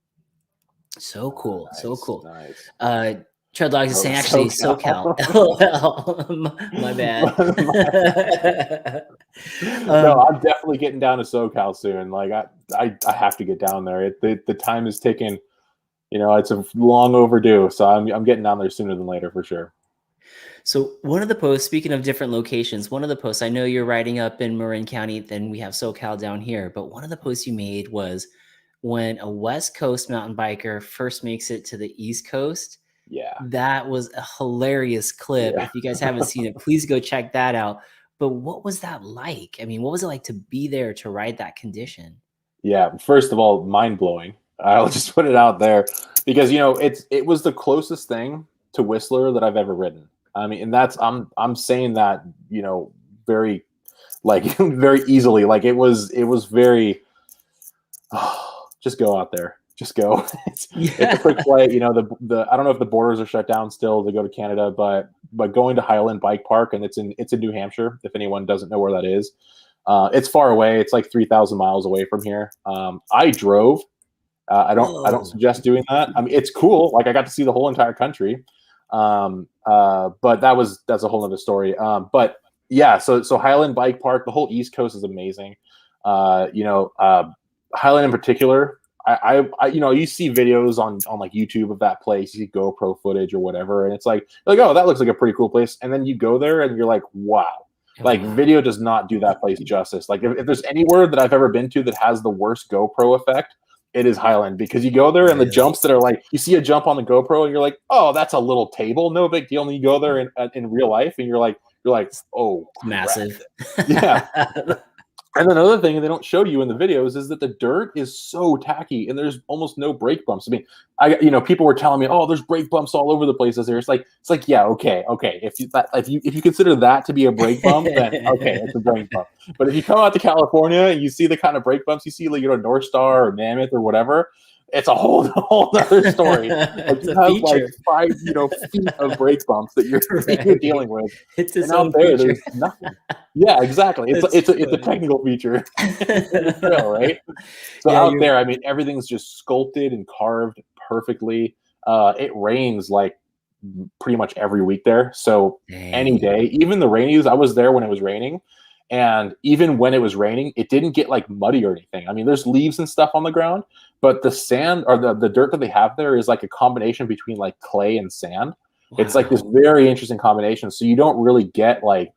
So cool. So cool. Nice. Trail Dogs is saying, actually, SoCal. My bad. No, I'm definitely getting down to SoCal soon. Like, I have to get down there. The time is ticking. It's a long overdue. So I'm getting down there sooner than later for sure. So one of the posts, speaking of different locations, one of the posts, I know you're riding up in Marin County, then we have SoCal down here, but one of the posts you made was when a West Coast mountain biker first makes it to the East Coast. Yeah. That was a hilarious clip. Yeah. If you guys haven't seen it, please go check that out. But what was that like? I mean, what was it like to be there to ride that condition? Yeah. First of all, mind blowing. I'll just put it out there because, it was the closest thing to Whistler that I've ever ridden. I mean, and that's, I'm saying that, very, very easily. Like it was very, just go out there. Just go. It's a quick flight. I don't know if the borders are shut down still to go to Canada, but going to Highland Bike Park, and it's in New Hampshire. If anyone doesn't know where that is, it's far away. It's like 3,000 miles away from here. I drove. I don't suggest doing that. I mean, it's cool. Like I got to see the whole entire country. But that's a whole other story. But yeah, so Highland Bike Park, the whole East Coast is amazing. Highland in particular, you see videos on like YouTube of that place, you see GoPro footage or whatever, and it's like, oh, that looks like a pretty cool place. And then you go there and you're like, wow. Like video does not do that place justice. Like if there's anywhere that I've ever been to that has the worst GoPro effect, it is Highland, because you go there and the jumps that are like, you see a jump on the GoPro and you're like, oh, that's a little table, no big deal. And you go there in real life and you're like, oh, crap. Massive. Yeah. And then another thing they don't show you in the videos is that the dirt is so tacky and there's almost no brake bumps. I mean, people were telling me, oh, there's brake bumps all over the place. It's like, yeah, okay. If you consider that to be a brake bump, then okay, it's a brake bump. But if you come out to California and you see the kind of brake bumps you see, like North Star or Mammoth or whatever, it's a whole other story. Like you have like 5 feet of brake bumps that you're dealing with. It's its and out there, there's nothing. Yeah, exactly. It's a technical feature, right? So out there, I mean, everything's just sculpted and carved perfectly. It rains like pretty much every week there. So any day, even the rainies, I was there when it was raining. And even when it was raining, it didn't get like muddy or anything. I mean, there's leaves and stuff on the ground, but the sand or the dirt that they have there is like a combination between like clay and sand. Wow. It's like this very interesting combination. So you don't really get like,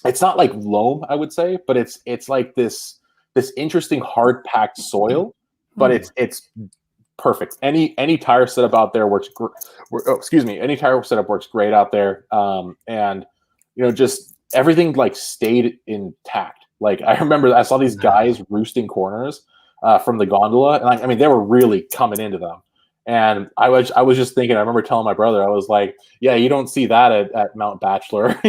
it's not like loam, I would say, but it's like this interesting hard packed soil, but it's perfect. Any tire setup out there works. Any tire setup works great out there. And just everything like stayed intact. Like I remember I saw these guys roosting corners from the gondola, and I mean they were really coming into them. And I was just thinking, I remember telling my brother, I was like, yeah, you don't see that at Mount Bachelor.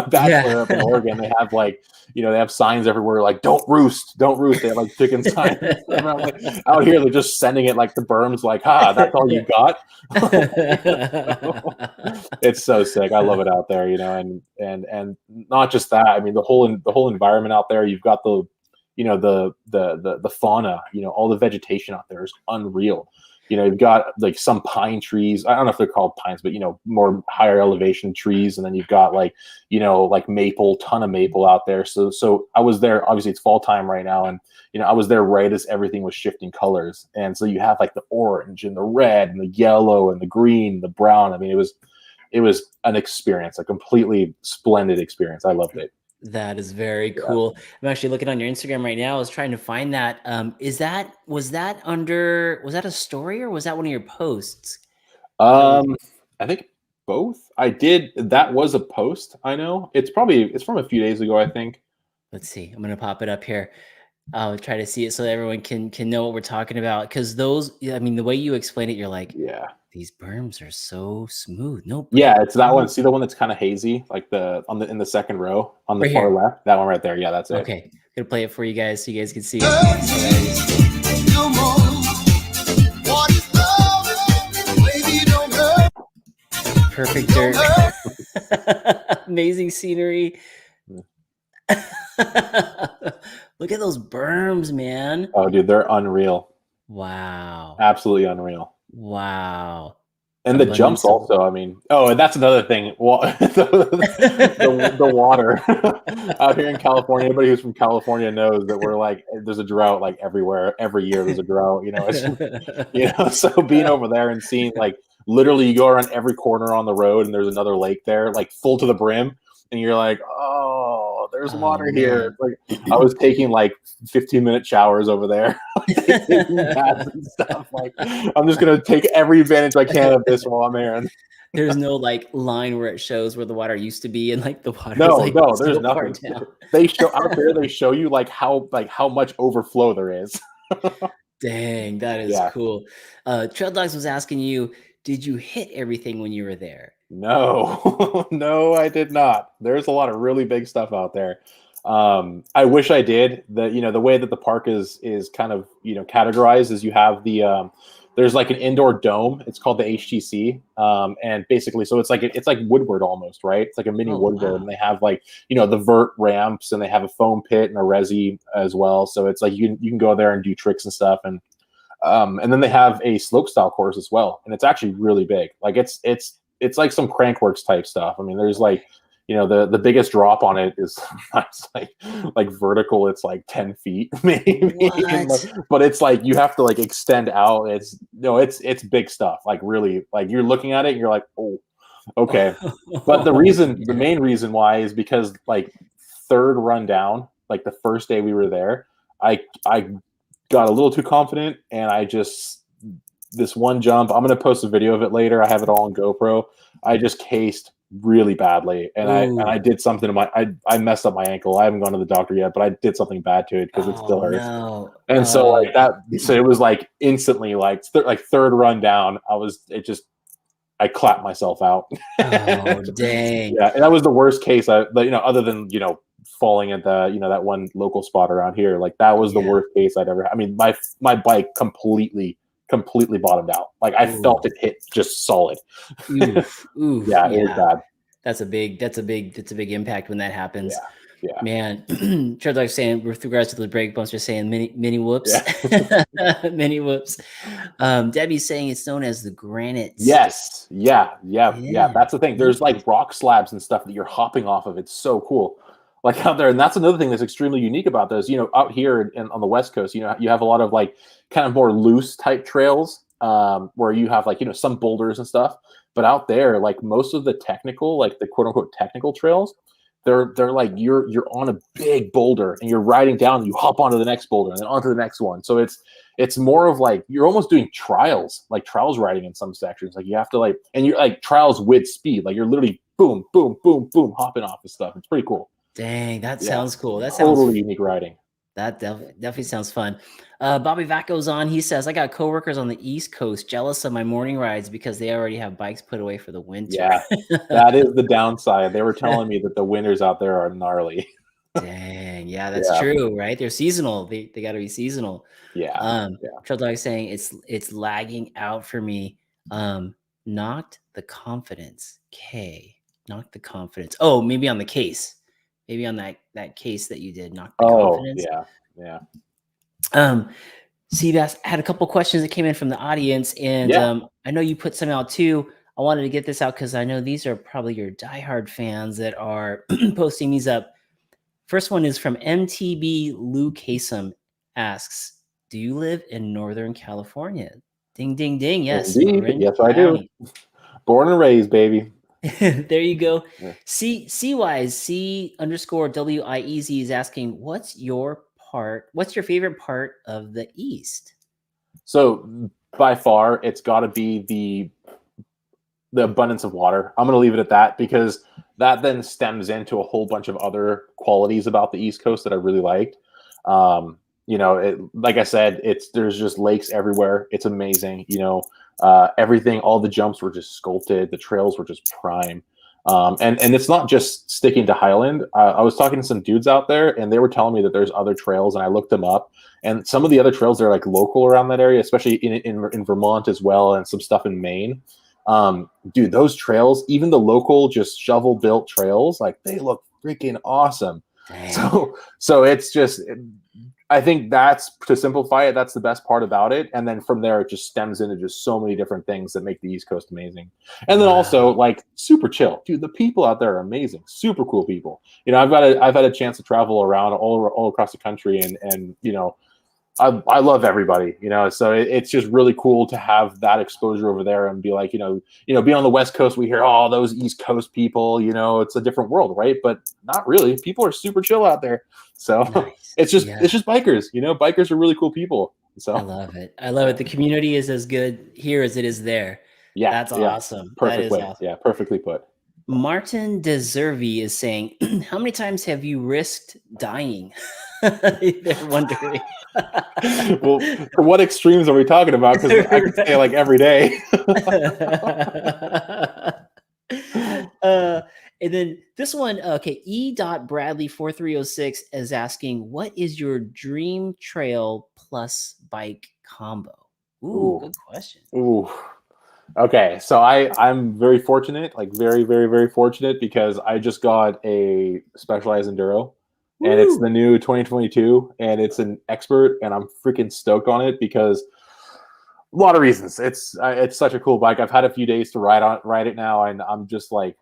Bachelor up in Oregon, they have like, they have signs everywhere like don't roost. They have like chicken signs. And I'm like, out here they're just sending it like the berms, like, that's all you got. It's so sick. I love it out there, and not just that. I mean, the whole environment out there. You've got the fauna. All the vegetation out there is unreal. You've got like some pine trees. I don't know if they're called pines, but more higher elevation trees. And then you've got like maple, ton of maple out there. So I was there. Obviously, it's fall time right now, and I was there right as everything was shifting colors. And so you have like the orange and the red and the yellow and the green, the brown. I mean, it was an experience, a completely splendid experience. I loved it. That is very cool. I'm actually looking on your Instagram right now. I was trying to find that. Was that a story or was that one of your posts? I think both. That was a post. I know it's from a few days ago, I think. Let's see. I'm going to pop it up here. I'll try to see it so that everyone can know what we're talking about. Cause the way you explain it, you're like, these berms are so smooth. It's that one. See the one that's kind of hazy, like in the second row on the far left. That one right there. Yeah, that's it. Okay, I'm gonna play it for you guys so you guys can see it. Perfect dirt. Amazing scenery. Look at those berms, man. Oh, dude, they're unreal. Wow. Absolutely unreal. Wow. And the jumps also, I mean, and that's another thing. The water out here in California, anybody who's from California knows that we're like, there's a drought like everywhere. Every year there's a drought, so being over there and seeing like literally you go around every corner on the road and there's another lake there, like full to the brim. And you're like, oh, there's water here. Like I was taking like 15-minute showers over there, taking baths and stuff. Like I'm just gonna take every advantage I can of this while I'm here. And there's no like line where it shows where the water used to be and like the water. No, there's nothing. They show out there. They show you like how much overflow there is. Dang, that is cool. Trail Dogs was asking you, did you hit everything when you were there? No, no, I did not. There's a lot of really big stuff out there. I wish I did. The way that the park is kind of categorized is you have there's like an indoor dome. It's called the HTC, and basically, so it's like Woodward almost, right? It's like a mini Woodward, and they have like the vert ramps, and they have a foam pit and a resi as well. So it's like you can go there and do tricks and stuff, and then they have a slope style course as well, and it's actually really big. Like it's like some Crankworks type stuff. I mean, there's like you know, the biggest drop on it is like vertical. It's like 10 feet maybe, but it's like you have to like extend out. It's big stuff. Like really, like you're looking at it and you're like, oh, okay. But the main reason why is because like third run down, like the first day we were there, I got a little too confident and I just this one jump. I'm gonna post a video of it later. I have it all on GoPro. I just cased really badly, and I did something to my I messed up my ankle. I haven't gone to the doctor yet, but I did something bad to it because it still hurts. No. And so like that, so it was like instantly like third run down. I clapped myself out. Oh dang! Yeah, and that was the worst case. Other than falling at the that one local spot around here, like that was the worst case I'd ever. I mean, my bike completely bottomed out. Like I felt it hit just solid. Oof. Yeah, it was bad. That's a big impact when that happens. Yeah. Man, Tread like saying with regards to the brake bumps, you're saying mini whoops. Mini whoops. Debbie's saying it's known as the Granite. Yes. Yeah. That's the thing. There's like rock slabs and stuff that you're hopping off of. It's so cool. Like out there, and that's another thing that's extremely unique about those. Out here and on the West Coast, you have a lot of like kind of more loose type trails where you have like some boulders and stuff. But out there, like most of the technical, like the quote unquote technical trails, they're like you're on a big boulder and you're riding down. And you hop onto the next boulder and then onto the next one. So it's more of like you're almost doing trials riding in some sections. Like you have to and you're like trials with speed. Like you're literally boom, boom, boom, boom, hopping off and stuff. It's pretty cool. Dang, that sounds cool. That sounds totally unique riding. That definitely sounds fun. Bobby Vacco's on. He says, I got coworkers on the East Coast jealous of my morning rides because they already have bikes put away for the winter. Yeah, that is the downside. They were telling me that the winters out there are gnarly. Dang, yeah, that's true, right? They're seasonal. They got to be seasonal. Trail Dog saying it's lagging out for me. Knocked the confidence. Knocked the confidence. Oh, maybe on the case. Maybe on that case that you did, knock the confidence. Yeah. Seabass had a couple questions that came in from the audience, and I know you put some out too. I wanted to get this out because I know these are probably your diehard fans that are posting these up. First one is from MTB Lou Kasem asks, "Do you live in Northern California?" Ding, ding, ding. Yes, yes, I do. Born and raised, baby. There you go. C-Wise, C_WIEZ is asking, what's your favorite part of the East? So by far, it's got to be the abundance of water. I'm going to leave it at that because that then stems into a whole bunch of other qualities about the East Coast that I really liked. Like I said, there's just lakes everywhere. It's amazing. Everything, all the jumps were just sculpted. The trails were just prime. And it's not just sticking to Highland. I was talking to some dudes out there and they were telling me that there's other trails, and I looked them up, and some of the other trails are like local around that area, especially in Vermont as well, and some stuff in Maine. Dude, those trails, even the local just shovel built trails, like they look freaking awesome. Dang. So it's just, I think to simplify it, that's the best part about it. And then from there, it just stems into just so many different things that make the East Coast amazing. And then also like super chill, dude. The people out there are amazing, super cool people. I've had a chance to travel around all across the country, and I love everybody, so it's just really cool to have that exposure over there and be like, being on the West Coast, we hear, oh, those East Coast people, it's a different world, right? But not really. People are super chill out there. So nice. It's just bikers, bikers are really cool people. So I love it. The community is as good here as it is there. Yeah. That's awesome. Perfect way. Awesome. Yeah. Perfectly put. Martin Deservi is saying, how many times have you risked dying? They're wondering. Well, what extremes are we talking about? Because I could say like every day. And then this one, okay, E.Bradley4306 is asking, what is your dream trail plus bike combo? Ooh, good question. Ooh. Okay, so I'm very fortunate, like very, very, very fortunate, because I just got a Specialized Enduro. And it's the new 2022, and it's an Expert, and I'm freaking stoked on it because a lot of reasons. It's such a cool bike. I've had a few days to ride it now, and I'm just like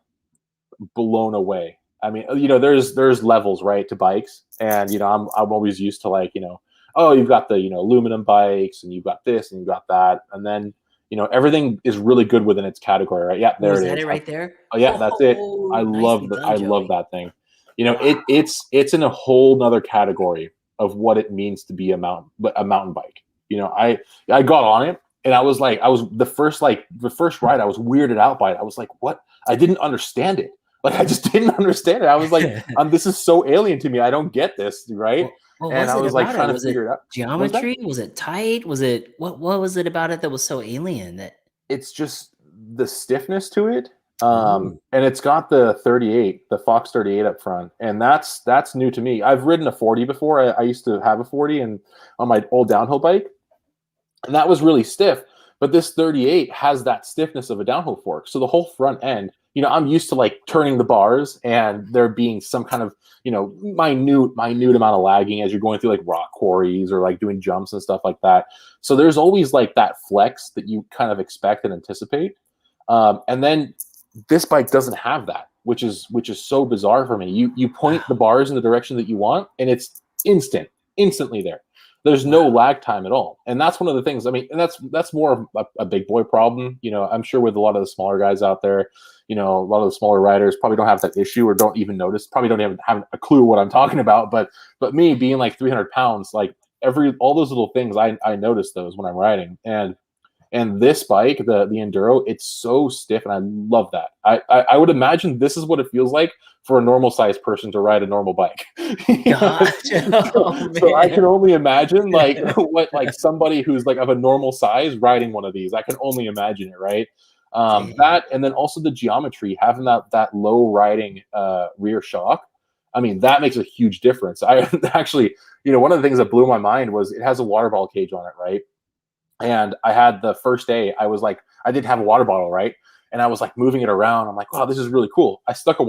blown away I mean, you know, there's levels, right, to bikes, and you know, I'm always used to like, you know, oh, you've got the, you know, aluminum bikes, and you've got this, and you've got that, and then you know, everything is really good within its category, right? Yeah, there Was it that is. it right there? Oh yeah, that's it. Oh, nicely done, I love Joey. that thing. You know, Wow. it's in a whole nother category of what it means to be a mountain bike. You know, I got on it and I was the first ride I was weirded out by it. I was like, what? I didn't understand it. Like I just didn't understand it. I was like, this is so alien to me. I don't get this, right? What And was I it was like about trying it? to Was figure it it out. geometry? Was it tight? Was it what was it about it that was so alien that It's just the stiffness to it. Ooh. And it's got the 38, the Fox 38 up front, and that's new to me. I've ridden a 40 before. I used to have a 40 and on my old downhill bike, and that was really stiff. But this 38 has that stiffness of a downhill fork. So the whole front end, you know, I'm used to like turning the bars and there being some kind of, you know, minute amount of lagging as you're going through like rock quarries or like doing jumps and stuff like that. So there's always like that flex that you kind of expect and anticipate. And then this bike doesn't have that, which is so bizarre for me. You point the bars in the direction that you want, and it's instantly there. There's no lag time at all, and that's one of the things. I mean, and that's more of a big boy problem. You know, I'm sure with a lot of the smaller guys out there, you know, a lot of the smaller riders probably don't have that issue or don't even notice. Probably don't even have a clue what I'm talking about. But me being like 300 pounds, like all those little things, I notice those when I'm riding. And this bike, the Enduro, it's so stiff, and I love that. I would imagine this is what it feels like for a normal sized person to ride a normal bike. Gotcha. Oh, So I can man. only imagine like what like somebody who's like of a normal size riding one of these. I can only imagine it, right? That, and then also the geometry, having that low riding rear shock. I mean, that makes a huge difference. I actually, you know, one of the things that blew my mind was it has a water bottle cage on it, right? And I had the first day, I was like, I didn't have a water bottle, right? And I was like moving it around. I'm like, wow, this is really cool. I stuck a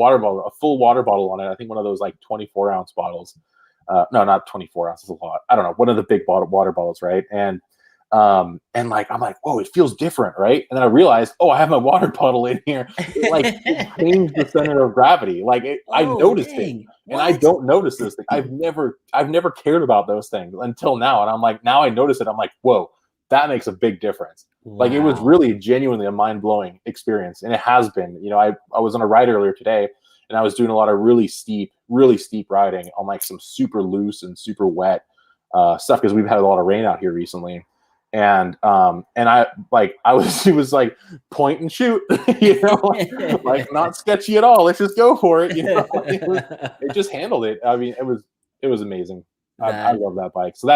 full water bottle on it. I think one of those like 24-ounce bottles. No, not 24 ounces, a lot. I don't know. One of the big water bottles, right? And like, I'm like, whoa, it feels different, right? And then I realized, oh, I have my water bottle in here. It changed the center of gravity. Like I noticed it. And I don't notice this thing. I've never cared about those things until now. And I'm like, now I notice it. I'm like, whoa, that makes a big difference. Wow. Like it was really genuinely a mind-blowing experience, and it has been. You know, I was on a ride earlier today, and I was doing a lot of really steep riding on like some super loose and super wet stuff because we've had a lot of rain out here recently. And I he was like point and shoot, you know, like not sketchy at all. Let's just go for it. You know, it just handled it. I mean, it was amazing. I love that bike. So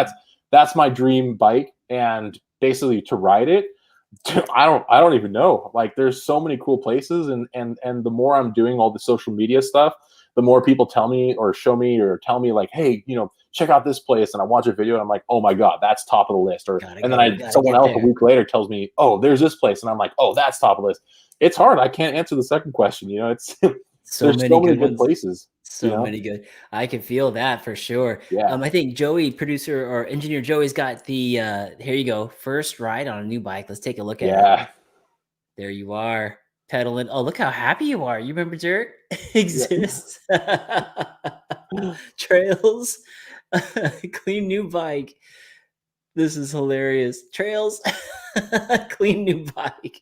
that's my dream bike, and basically to ride it, I don't even know. Like there's so many cool places, and the more I'm doing all the social media stuff, the more people tell me or show me or tell me like, hey, you know, check out this place, and I watch a video and I'm like, oh my god, that's top of the list. Or someone else a week later tells me, oh, there's this place, and I'm like, oh, that's top of the list. It's hard. I can't answer the second question. You know, it's there's so many good places. So many good. I can feel that for sure. Yeah. I think Joey, producer or engineer Joey's got the here you go, first ride on a new bike. Let's take a look at it. There you are, pedaling. Oh, look how happy you are. You remember dirt exists. Trails. Clean new bike. This is hilarious. Trails. Clean new bike.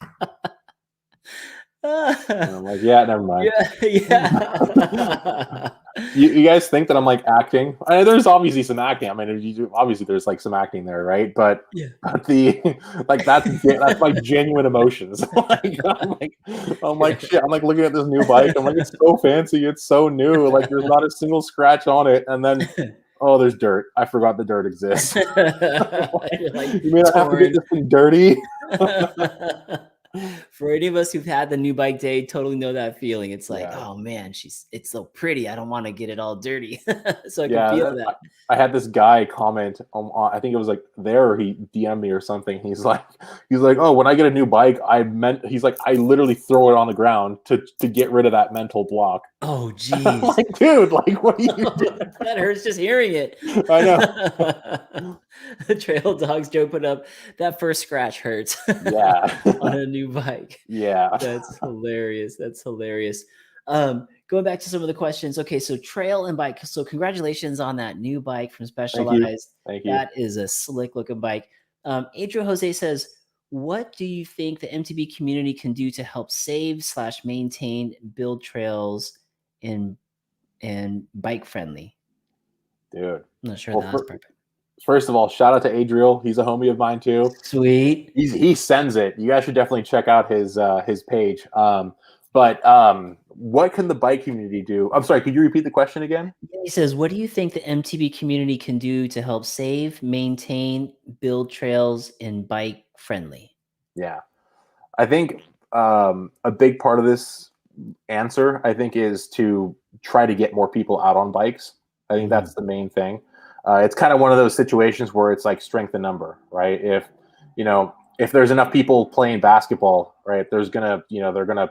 I'm like, yeah, never mind. Yeah. You guys think that I'm like acting? I mean, there's obviously some acting. I mean, obviously there's like some acting there, right? But that's my genuine emotions. I'm like shit. I'm like looking at this new bike. I'm like, it's so fancy. It's so new. Like there's not a single scratch on it. And then oh, there's dirt. I forgot the dirt exists. You mean I have to get this thing dirty? For any of us who've had the new bike day, totally know that feeling. It's like, oh man, it's so pretty. I don't want to get it all dirty. So I can feel that. I had this guy comment on, I think it was like there, or he DM'd me or something. He's like, oh, when I get a new bike, I literally throw it on the ground to get rid of that mental block. Oh geez. Like, dude, like what are you doing? That hurts just hearing it. I know. The Trail Dogs Joe put up that first scratch hurts. Yeah. On a new bike. Yeah. That's hilarious. That's hilarious. going back to some of the questions. Okay, so trail and bike. So congratulations on that new bike from Specialized. Thank you. That is a slick looking bike. Adriel Jose says, what do you think the MTB community can do to help save / maintain build trails and bike friendly? Dude, I'm not sure that's perfect. First of all, shout out to Adriel. He's a homie of mine too. Sweet. He sends it. You guys should definitely check out his page. But what can the bike community do? I'm sorry, could you repeat the question again? He says, what do you think the MTB community can do to help save, maintain, build trails and bike friendly? Yeah. I think a big part of this answer, I think, is to try to get more people out on bikes. I think that's the main thing. It's kind of one of those situations where it's like strength in number, right? If there's enough people playing basketball, right, they're gonna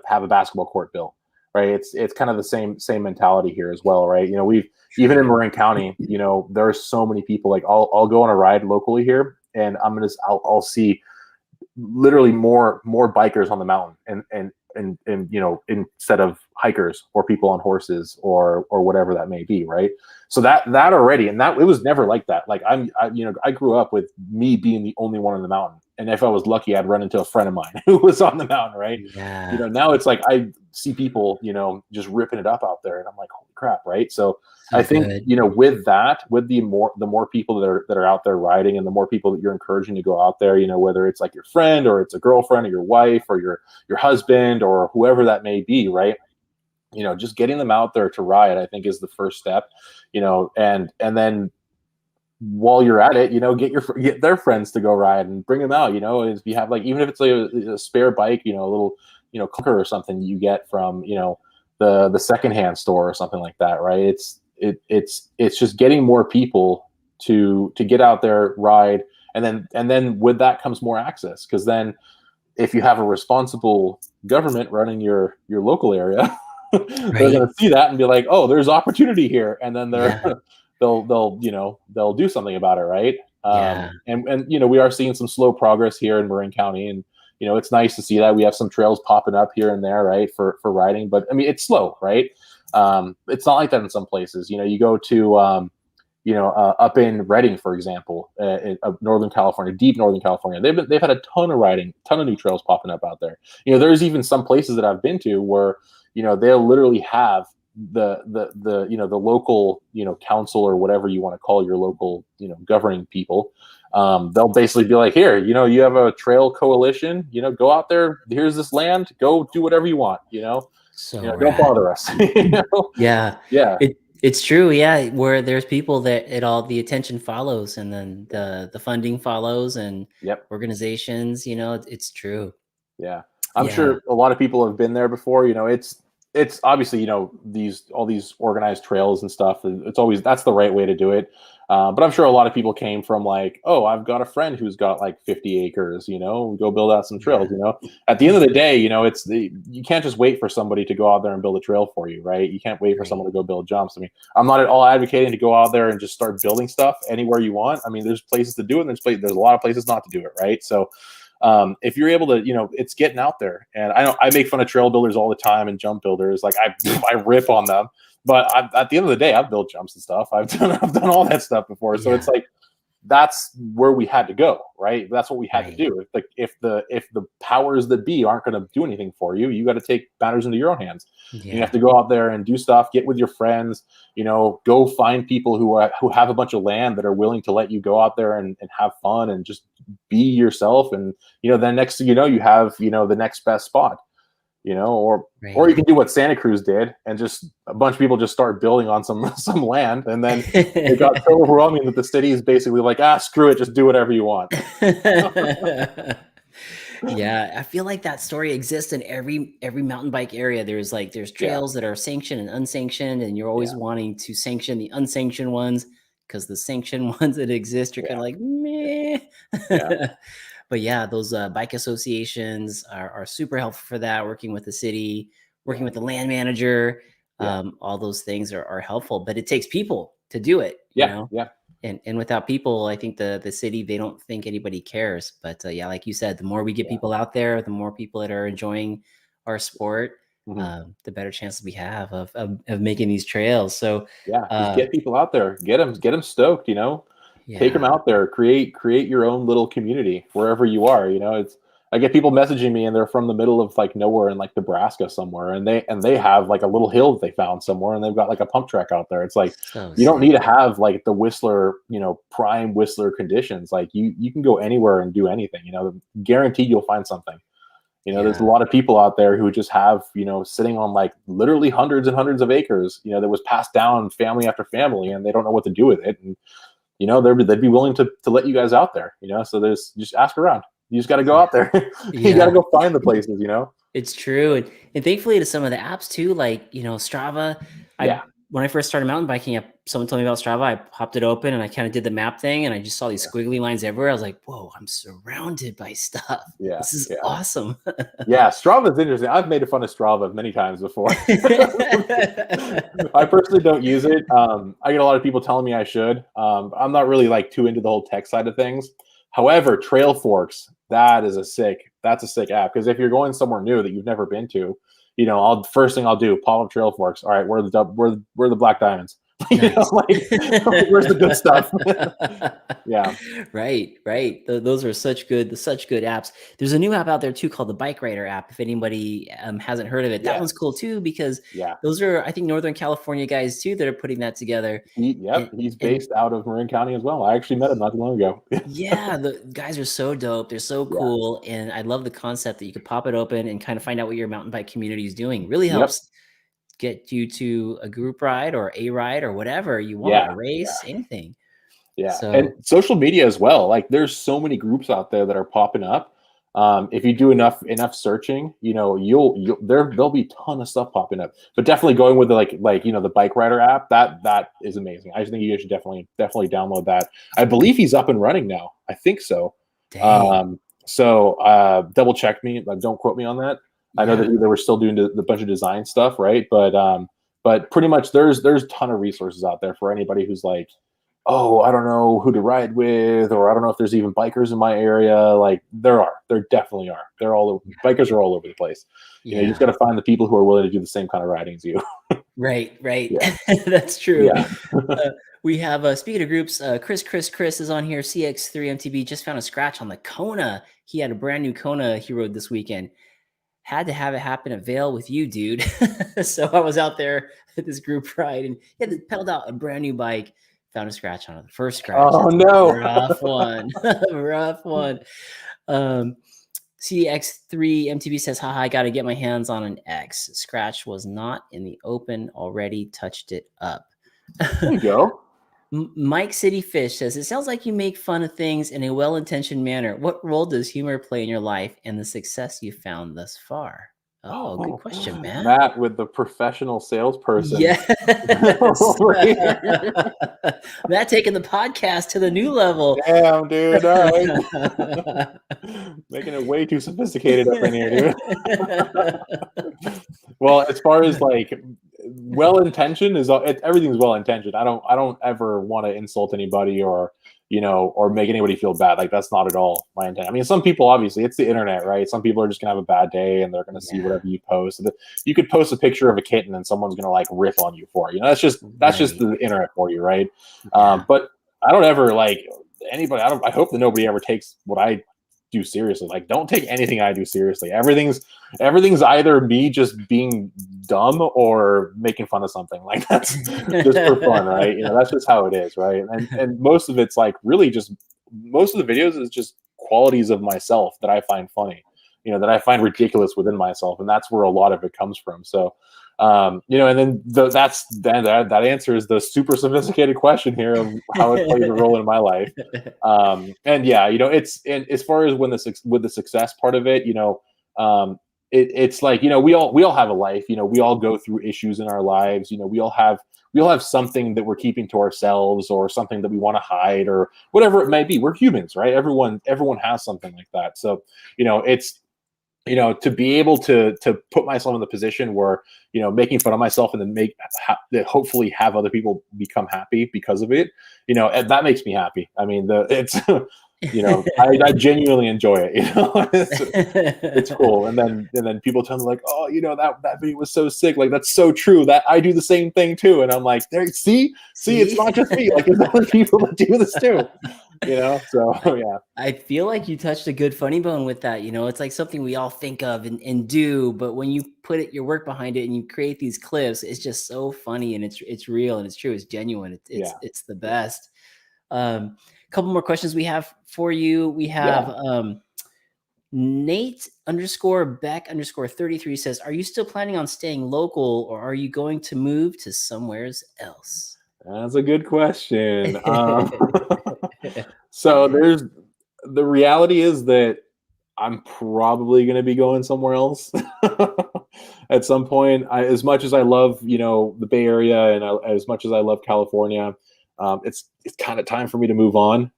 have a basketball court built, right? It's kind of the same mentality here as well, right? We've even in Marin County, there are so many people. Like I'll go on a ride locally here, and I'll see literally more bikers on the mountain, and instead of hikers or people on horses or whatever that may be, right? So that already, and that it was never like that. Like I grew up with me being the only one on the mountain, and if I was lucky, I'd run into a friend of mine who was on the mountain, right? Yeah. Now it's like I see people, just ripping it up out there, and I'm like, holy crap, right? So I think with the more people that are out there riding, and the more people that you're encouraging to go out there, whether it's like your friend or it's a girlfriend or your wife or your husband or whoever that may be, right? Just getting them out there to ride, I think, is the first step. And then while you're at it, get their friends to go ride and bring them out. If you have even if it's like a spare bike, a little clunker or something you get from the secondhand store or something like that, right? It's just getting more people to get out there, ride, and then with that comes more access, because then if you have a responsible government running your local area, they're going to see that and be like, oh, there's opportunity here, and then they'll do something about it, right? And we are seeing some slow progress here in Marin County, and it's nice to see that we have some trails popping up here and there, right, for riding. But I mean, it's slow, right? It's not like that in some places. You go to up in Redding, for example, in Northern California, deep Northern California, they've had a ton of riding, ton of new trails popping up out there. There's even some places that I've been to where they'll literally have the local council or whatever you want to call your local governing people. They'll basically be like, here, you have a trail coalition, go out there, here's this land, go do whatever you want, don't bother us. Yeah it's true, yeah, where there's people that the attention follows, and then the funding follows, and organizations, it's true. I'm sure a lot of people have been there before. It's obviously, all these organized trails and stuff, it's always, that's the right way to do it. But I'm sure a lot of people came from like, oh, I've got a friend who's got like 50 acres, go build out some trails. At the end of the day, you can't just wait for somebody to go out there and build a trail for you, right? You can't wait for someone to go build jumps. I mean, I'm not at all advocating to go out there and just start building stuff anywhere you want. I mean, there's places to do it, and there's a lot of places not to do it, right? So if you're able to, it's getting out there. And I make fun of trail builders all the time and jump builders. Like I rip on them, but at the end of the day, I've built jumps and stuff. I've done all that stuff before. So it's like, that's where we had to go, right? That's what we had to do. Like if the powers that be aren't going to do anything for you, you got to take matters into your own hands. You have to go out there and do stuff, get with your friends, go find people who have a bunch of land that are willing to let you go out there and have fun and just be yourself. And, then next thing you know, you have, the next best spot, or you can do what Santa Cruz did and just a bunch of people just start building on some land, and then it got so overwhelming that the city is basically like, screw it, just do whatever you want. Yeah, I feel like that story exists in every mountain bike area. There's trails that are sanctioned and unsanctioned, and you're always wanting to sanction the unsanctioned ones, because the sanctioned ones that exist, you're kind of like, meh. But yeah, those bike associations are super helpful for that. Working with the city, working with the land manager, all those things are helpful. But it takes people to do it. You know? And without people, I think the city, they don't think anybody cares. But like you said, the more we get people out there, the more people that are enjoying our sport, the better chances we have of making these trails. So yeah, just get people out there, get them stoked, you know, take them out there, create your own little community wherever you are. You know, I get people messaging me and they're from the middle of like nowhere in like Nebraska somewhere, and they have like a little hill that they found somewhere, and they've got like a pump track out there. It's like, you don't need to have like the Whistler, you know, prime Whistler conditions. Like you can go anywhere and do anything, you know, guaranteed you'll find something. You know, there's a lot of people out there who just have, you know, sitting on like literally hundreds and hundreds of acres, you know, that was passed down family after family, and they don't know what to do with it. And, you know, they'd be willing to let you guys out there, you know, so just ask around. You just got to go out there. You got to go find the places, you know? It's true. And thankfully to some of the apps too, like, you know, Strava, when I first started mountain biking, someone told me about Strava. I popped it open and I kind of did the map thing, and I just saw these squiggly lines everywhere. I was like, whoa, I'm surrounded by stuff. Yeah, this is awesome. Yeah, Strava's interesting. I've made fun of Strava many times before. I personally don't use it. I get a lot of people telling me I should. I'm not really like too into the whole tech side of things. However, Trail Forks, that's a sick app, because if you're going somewhere new that you've never been to, you know, first thing I'll do, pop up Trail Forks. All right, where are the black diamonds? You know, like, where's the good stuff? Yeah. Right. Those are such good apps. There's a new app out there too called the Bike Rider app. If anybody hasn't heard of it, that one's cool too, because those are, I think, Northern California guys too that are putting that together. He's based out of Marin County as well. I actually met him not too long ago. Yeah, the guys are so dope. They're so cool, and I love the concept that you could pop it open and kind of find out what your mountain bike community is doing. Really helps get you to a group ride or a ride or whatever you want, a race, anything. So, and social media as well. Like, there's so many groups out there that are popping up. If you do enough searching, you know, there'll be a ton of stuff popping up. But definitely going with the like you know, the Bike Rider app, that is amazing. I just think you guys should definitely download that. I believe he's up and running now. I think so. Double check me, but don't quote me on that. I know that they were still doing the bunch of design stuff, right? But pretty much there's a ton of resources out there for anybody who's like, oh, I don't know who to ride with, or I don't know if there's even bikers in my area. Like, there definitely are. They're all over. Bikers are all over the place. You know, you just got to find the people who are willing to do the same kind of riding as you. Right. That's true. We have, speaking of groups, Chris is on here. CX3MTB just found a scratch on the Kona. He had a brand new Kona he rode this weekend. Had to have it happen at Vail with you, dude. So I was out there at this group ride, and he had pedaled out a brand new bike, found a scratch on it. The first scratch. Oh, no. Rough one. Rough one. CX3MTB says, haha, I got to get my hands on an X. Scratch was not in the open, already touched it up. There you go. Mike City Fish says, it sounds like you make fun of things in a well-intentioned manner. What role does humor play in your life and the success you found thus far? Oh, good question, man. Matt, with the professional salesperson. Yes. Matt taking the podcast to the new level. Damn, dude. Making it way too sophisticated up in here, dude. Well, as far as like well-intentioned everything's well-intentioned. I don't ever want to insult anybody or, you know, or make anybody feel bad. Like, that's not at all my intent. I mean, some people, obviously, it's the internet, right? Some people are just gonna have a bad day and they're gonna see whatever you post. You could post a picture of a kitten and someone's gonna like rip on you for it. You know, that's just the internet for you, right? But I don't ever like anybody. I hope that nobody ever takes what I do seriously. Like, don't take anything I do seriously. Everything's either me just being dumb or making fun of something. Like, that's just for fun, right? You know, that's just how it is, right? And most of it's like really just, most of the videos is just qualities of myself that I find funny, you know, that I find ridiculous within myself, and that's where a lot of it comes from. So you know, and then that answers the super sophisticated question here of how it plays a role in my life. And yeah, you know, and as far as with the success part of it, you know, it's like, you know, we all have a life, you know, we all go through issues in our lives, you know, we all have something that we're keeping to ourselves or something that we want to hide or whatever it may be. We're humans, right? Everyone has something like that. So, you know, it's, you know, to be able to put myself in the position where, you know, making fun of myself and then hopefully have other people become happy because of it, you know, and that makes me happy. I mean, I genuinely enjoy it. It's cool. And then people tell me like, oh, that video was so sick. Like, that's so true. That I do the same thing too. And I'm like, there, see, it's not just me. Like, there's other people that do this too. So yeah. I feel like you touched a good funny bone with that. It's like something we all think of and do, but when you put your work behind it and you create these clips, it's just so funny and it's real and it's true. It's genuine. It's the best. Couple more questions we have for you. We have Nate_Beck_33 says, are you still planning on staying local or are you going to move to somewhere else? That's a good question. So the reality is that I'm probably going to be going somewhere else at some point. As much as I love, the Bay Area and as much as I love California, it's kind of time for me to move on.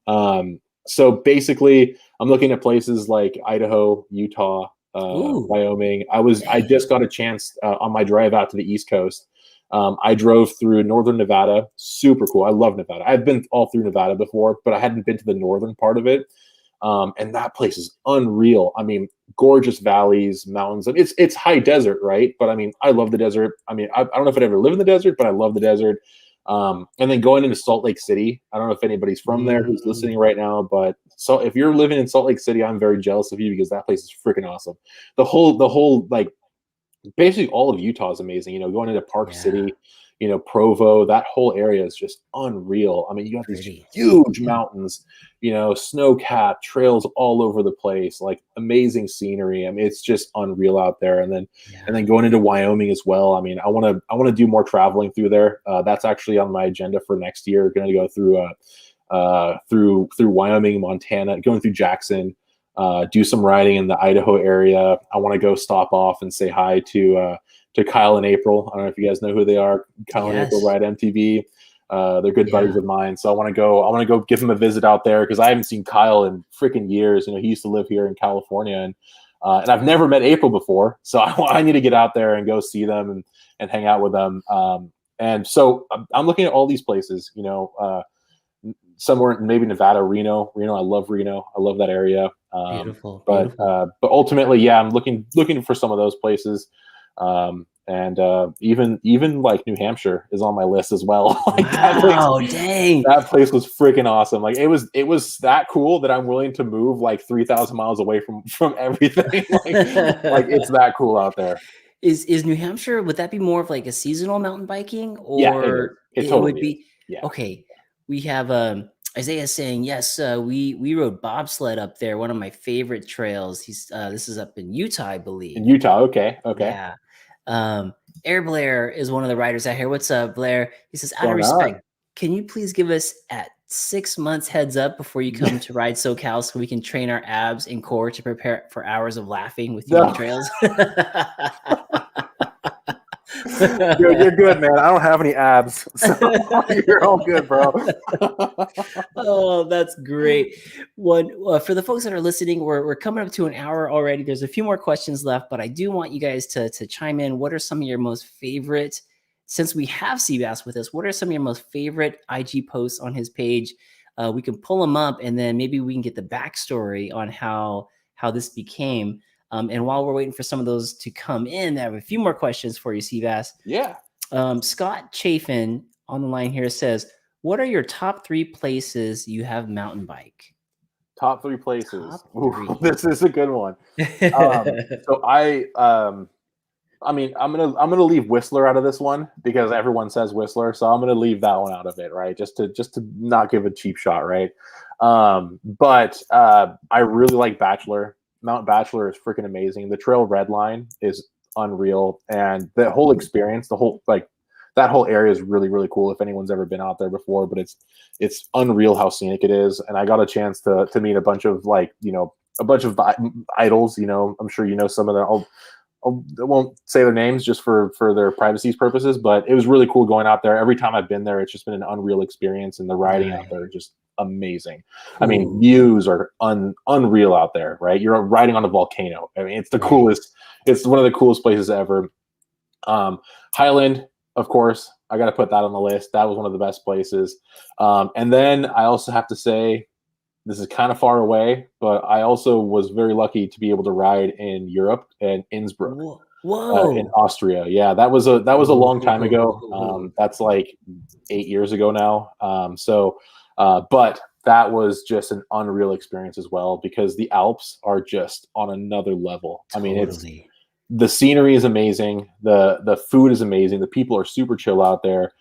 So basically, I'm looking at places like Idaho, Utah, Wyoming. I just got a chance on my drive out to the East Coast. I drove through northern Nevada. Super cool. I love Nevada. I've been all through Nevada before, but I hadn't been to the northern part of it. And that place is unreal. I mean, gorgeous valleys, mountains. It's high desert, right? But I mean, I love the desert. I mean, I don't know if I'd ever live in the desert, but I love the desert. And then going into Salt Lake City, I don't know if anybody's from there who's listening right now, but so if you're living in Salt Lake City, I'm very jealous of you because that place is freaking awesome. The whole like basically all of Utah is amazing. Going into Park City, Provo, that whole area is just unreal. I mean, you have these huge mountains, snow-capped trails all over the place, like amazing scenery. I mean, it's just unreal out there. And then going into Wyoming as well. I mean, I want to do more traveling through there. That's actually on my agenda for next year. Going to go through Wyoming, Montana, going through Jackson, do some riding in the Idaho area. I want to go stop off and say hi to Kyle and April. I don't know if you guys know who they are. Kyle and April ride MTB. They're good buddies of mine. So I want to go give him a visit out there because I haven't seen Kyle in freaking years. He used to live here in California and I've never met April before. So I need to get out there and go see them and hang out with them. And so I'm looking at all these places, somewhere maybe Nevada, Reno. I love Reno. I love that area. Beautiful. But ultimately, I'm looking for some of those places. And even like New Hampshire is on my list as well. Like dang. That place was freaking awesome. Like it was that cool that I'm willing to move like 3,000 miles away from everything. like it's that cool out there. Is New Hampshire, would that be more of like a seasonal mountain biking or it totally would be? Yeah. Okay. We have Isaiah saying, yes, we rode bobsled up there. One of my favorite trails. This is up in Utah, I believe. In Utah. Okay. Yeah. Air Blair is one of the riders out here. What's up, Blair? He says, out of respect, can you please give us at 6 months heads up before you come to ride SoCal so we can train our abs and core to prepare for hours of laughing with you on trails? You're good, man. I don't have any abs, so you're all good, bro. Oh, that's great. For the folks that are listening, we're coming up to an hour already. There's a few more questions left, but I do want you guys to chime in. What are some of your most favorite, since we have Seabass with us, what are some of your most favorite IG posts on his page? We can pull them up and then maybe we can get the backstory on how this became. And while we're waiting for some of those to come in, I have a few more questions for you, Seabass. Yeah. Scott Chafin on the line here says, what are your top 3 places you have mountain bike? Top 3 places. Ooh, this is a good one. So I mean, I'm gonna leave Whistler out of this one because everyone says Whistler, so I'm gonna leave that one out of it, right? Just to not give a cheap shot, right? But I really like Bachelor. Mount Bachelor is freaking amazing. The Trail Red Line is unreal, and the whole experience, that whole area is really, really cool. If anyone's ever been out there before, but it's unreal how scenic it is. And I got a chance to meet a bunch of idols. I'm sure some of them. I won't say their names just for their privacy's purposes, but it was really cool going out there. Every time I've been there, it's just been an unreal experience, and the riding out there is just amazing. I mean, views are unreal out there, right? You're riding on a volcano. I mean, it's the coolest. It's one of the coolest places ever. Highland, of course, I got to put that on the list. That was one of the best places. And then I also have to say this is kind of far away, but I also was very lucky to be able to ride in Europe and Innsbruck. Whoa. In Austria. Yeah, that was a long time ago. That's like 8 years ago now. But that was just an unreal experience as well, because the Alps are just on another level. Totally. I mean, the scenery is amazing. The food is amazing. The people are super chill out there.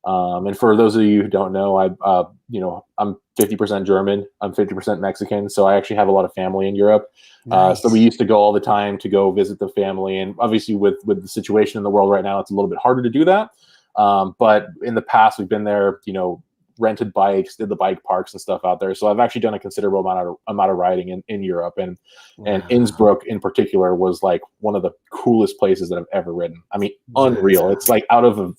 And for those of you who don't know, I'm 50% German. I'm 50% Mexican. So I actually have a lot of family in Europe. Nice. So we used to go all the time to go visit the family. And obviously with the situation in the world right now, it's a little bit harder to do that. But in the past, we've been there, rented bikes, did the bike parks and stuff out there. So I've actually done a considerable amount of riding in Europe, and Innsbruck in particular was like one of the coolest places that I've ever ridden. I mean, unreal. It's like out of a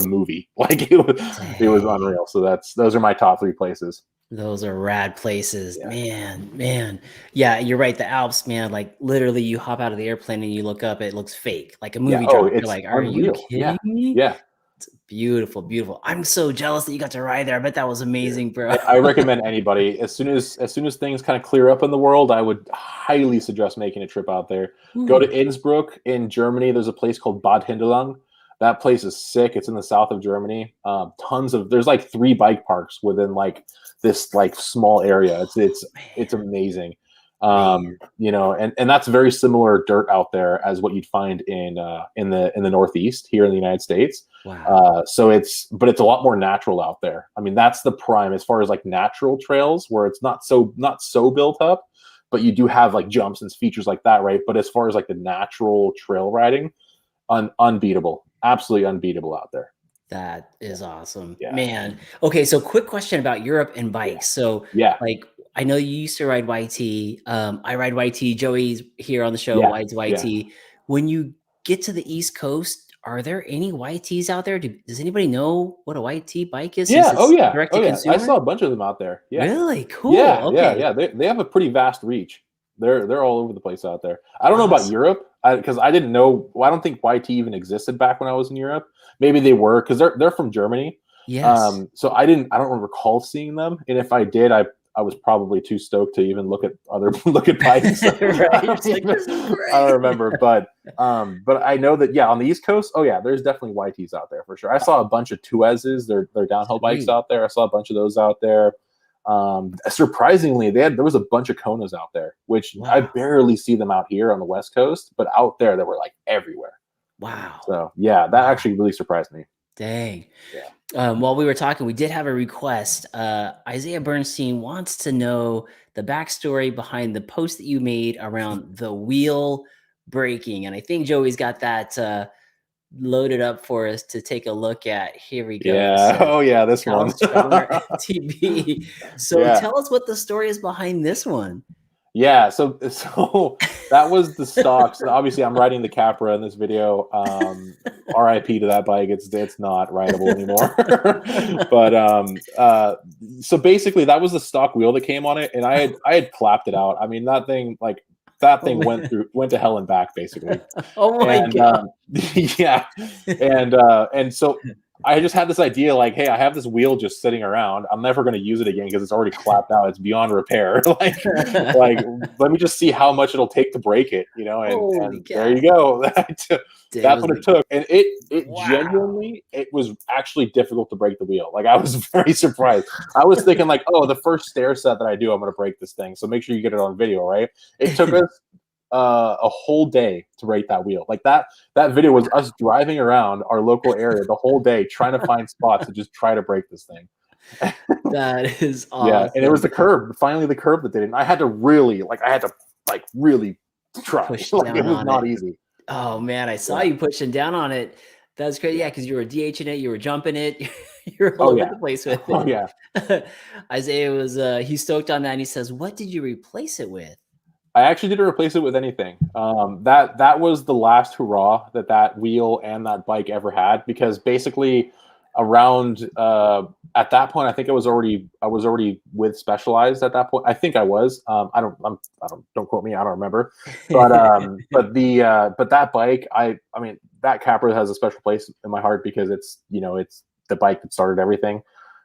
movie. Like it was unreal. So those are my top 3 places. Those are rad places, man. Yeah, you're right. The Alps, man, like literally you hop out of the airplane and you look up, it looks fake, like a movie drop. You're like, are you kidding me? Yeah. It's beautiful, beautiful. I'm so jealous that you got to ride there. I bet that was amazing, bro. I recommend anybody, as soon as things kind of clear up in the world, I would highly suggest making a trip out there. Go to Innsbruck in Germany. There's a place called Bad Hindelang. That place is sick. It's in the south of Germany. There's like 3 bike parks within like this like small area. It's amazing. And that's very similar dirt out there as what you'd find in the Northeast here in the United States. Wow. But it's a lot more natural out there. I mean, that's the prime as far as like natural trails, where it's not so built up, but you do have like jumps and features like that, right? But as far as like the natural trail riding, unbeatable, absolutely unbeatable out there. That is awesome, man. Okay, so quick question about Europe and bikes. So like, I know you used to ride YT. I ride YT. Joey's here on the show. Rides YT. When you get to the East Coast, are there any YTs out there? Does anybody know what a YT bike is? Yeah. Direct to consumer? I saw a bunch of them out there. Yeah. Really cool. Yeah. Okay. Yeah. They have a pretty vast reach. They're all over the place out there. I don't know about Europe, because I didn't know. Well, I don't think YT even existed back when I was in Europe. Maybe they were, because they're from Germany. Yes. So I don't recall seeing them, and if I did, I was probably too stoked to even look at bikes. Right. I don't remember, but I know that on the East Coast, there's definitely YTs out there for sure. I saw a bunch of Tuezes, they're downhill bikes out there. I saw a bunch of those out there. Surprisingly, there was a bunch of Konas out there, which I barely see them out here on the West Coast, but out there they were like everywhere. Wow. So that actually really surprised me. Dang. Yeah. While we were talking, we did have a request. Isaiah Bernstein wants to know the backstory behind the post that you made around the wheel breaking. And I think Joey's got that loaded up for us to take a look at. Here we go. Yeah. This one. MTB. So tell us what the story is behind this one. Yeah, so that was the stock. So obviously, I'm riding the Capra in this video. RIP to that bike. It's not rideable anymore. But so basically, that was the stock wheel that came on it, and I had clapped it out. I mean, that thing went to hell and back, basically. Oh my god! And so I just had this idea, like, hey, I have this wheel just sitting around. I'm never going to use it again because it's already clapped out. It's beyond repair. like, let me just see how much it'll take to break it, and there you go. That's what it took. And it genuinely, it was actually difficult to break the wheel. Like, I was very surprised. I was thinking like, oh, the first stair set that I do, I'm going to break this thing. So make sure you get it on video, right? It took us a whole day to rate that wheel. Like that video was us driving around our local area the whole day trying to find spots to just try to break this thing. That is awesome. Yeah, and it was the curb, finally the curb that did it. And I had to really try. Push Like, it was on not it. easy. Oh man, I saw you pushing down on it. That's crazy. Yeah, because you were DHing it, you were jumping it, you're all over the place with it. Oh yeah. Isaiah was he's stoked on that, and he says, "What did you replace it with?" I actually didn't replace it with anything. That was the last hurrah that wheel and that bike ever had, because basically around at that point, I think I was already with Specialized at that point. I think I was. Don't quote me. I don't remember. But but that bike, I mean, that Capra has a special place in my heart because it's the bike that started everything.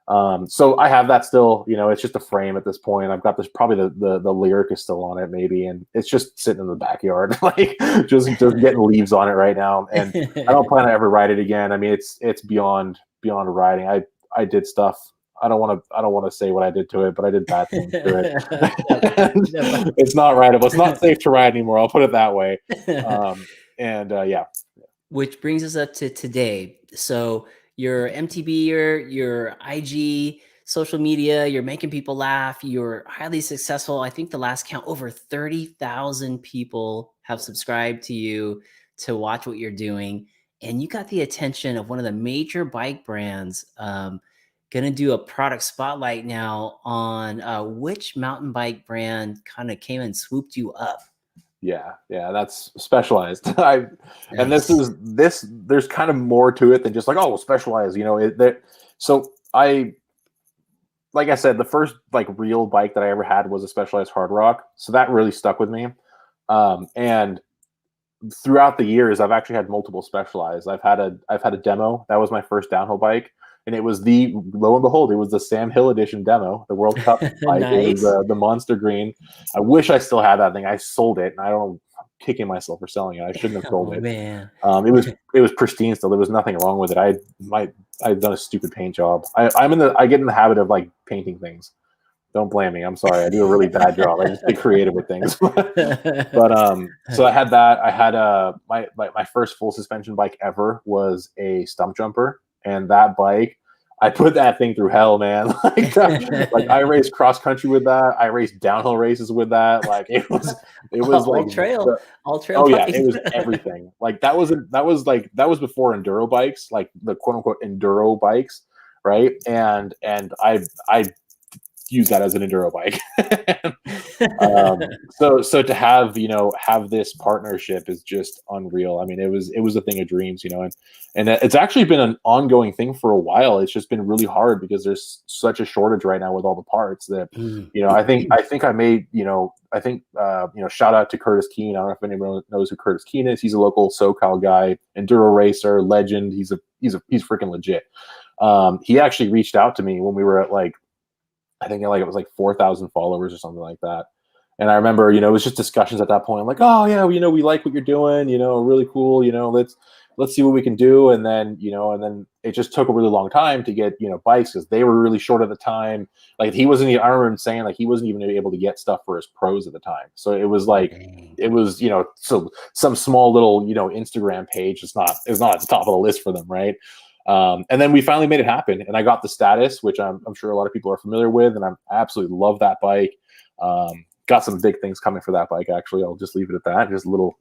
So I have that still, you know, it's just a frame at this point. I've got this, probably the lyric is still on it maybe, and it's just sitting in the backyard, like just getting leaves on it right now. And I don't plan to ever ride it again. I mean, it's beyond riding. I did stuff. I don't want to say what I did to it, but I did bad things to it. It's not rideable. It's not safe to ride anymore. I'll put it that way. Yeah. Which brings us up to today. So your MTB, your IG, social media, you're making people laugh. You're highly successful. I think the last count, over 30,000 people have subscribed to you to watch what you're doing. And you got the attention of one of the major bike brands. Going to do a product spotlight now on which mountain bike brand kind of came and swooped you up. Yeah, that's Specialized. And there's kind of more to it than just like, oh, well, Specialized, you know, like I said, the first like real bike that I ever had was a Specialized Hard Rock. So that really stuck with me. And throughout the years, I've actually had multiple Specialized. I've had a demo. That was my first downhill bike. And it was lo and behold, it was the Sam Hill edition demo, the World Cup bike. Nice. It was the Monster Green. I wish I still had that thing. I sold it, and I don't know, I'm kicking myself for selling it. I shouldn't have sold it. Man. It was pristine still. There was nothing wrong with it. I've done a stupid paint job. I get in the habit of like painting things. Don't blame me. I'm sorry. I do a really bad job. I just get creative with things. So I had that. I had my first full suspension bike ever was a stump jumper. And that bike, I put that thing through hell, man. Like I raced cross country with that. I raced downhill races with that. Like it was all like trail. Oh yeah, it was everything. Like that was before enduro bikes, like the quote unquote enduro bikes, right? And I use that as an enduro bike. So to have this partnership is just unreal. I mean, it was a thing of dreams, you know, and it's actually been an ongoing thing for a while. It's just been really hard because there's such a shortage right now with all the parts that, you know, I think I made, you know, shout out to Curtis Keene. I don't know if anyone knows who Curtis Keene is. He's a local SoCal guy, enduro racer, legend. He's freaking legit. He actually reached out to me when we were at like, I think like it was like 4,000 followers or something like that. And I remember, you know, it was just discussions at that point. I'm like, oh yeah, you know, we like what you're doing, you know, really cool, you know, let's see what we can do. And then, you know, it just took a really long time to get, you know, bikes because they were really short at the time. Like I remember him saying like he wasn't even able to get stuff for his pros at the time. So it was like, it was, you know, so some small little, you know, Instagram page is not at the top of the list for them. Right. And then we finally made it happen, and I got the status, which I'm sure a lot of people are familiar with, and I absolutely love that bike. Got some big things coming for that bike. Actually, I'll just leave it at that. Just a little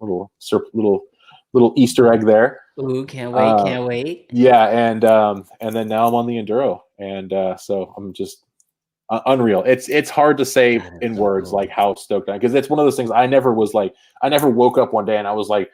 Easter egg there. Ooh, can't wait. Yeah, and then now I'm on the enduro, and so I'm just unreal. It's hard to say in words like how stoked I am, because it's one of those things. I never woke up one day and I was like,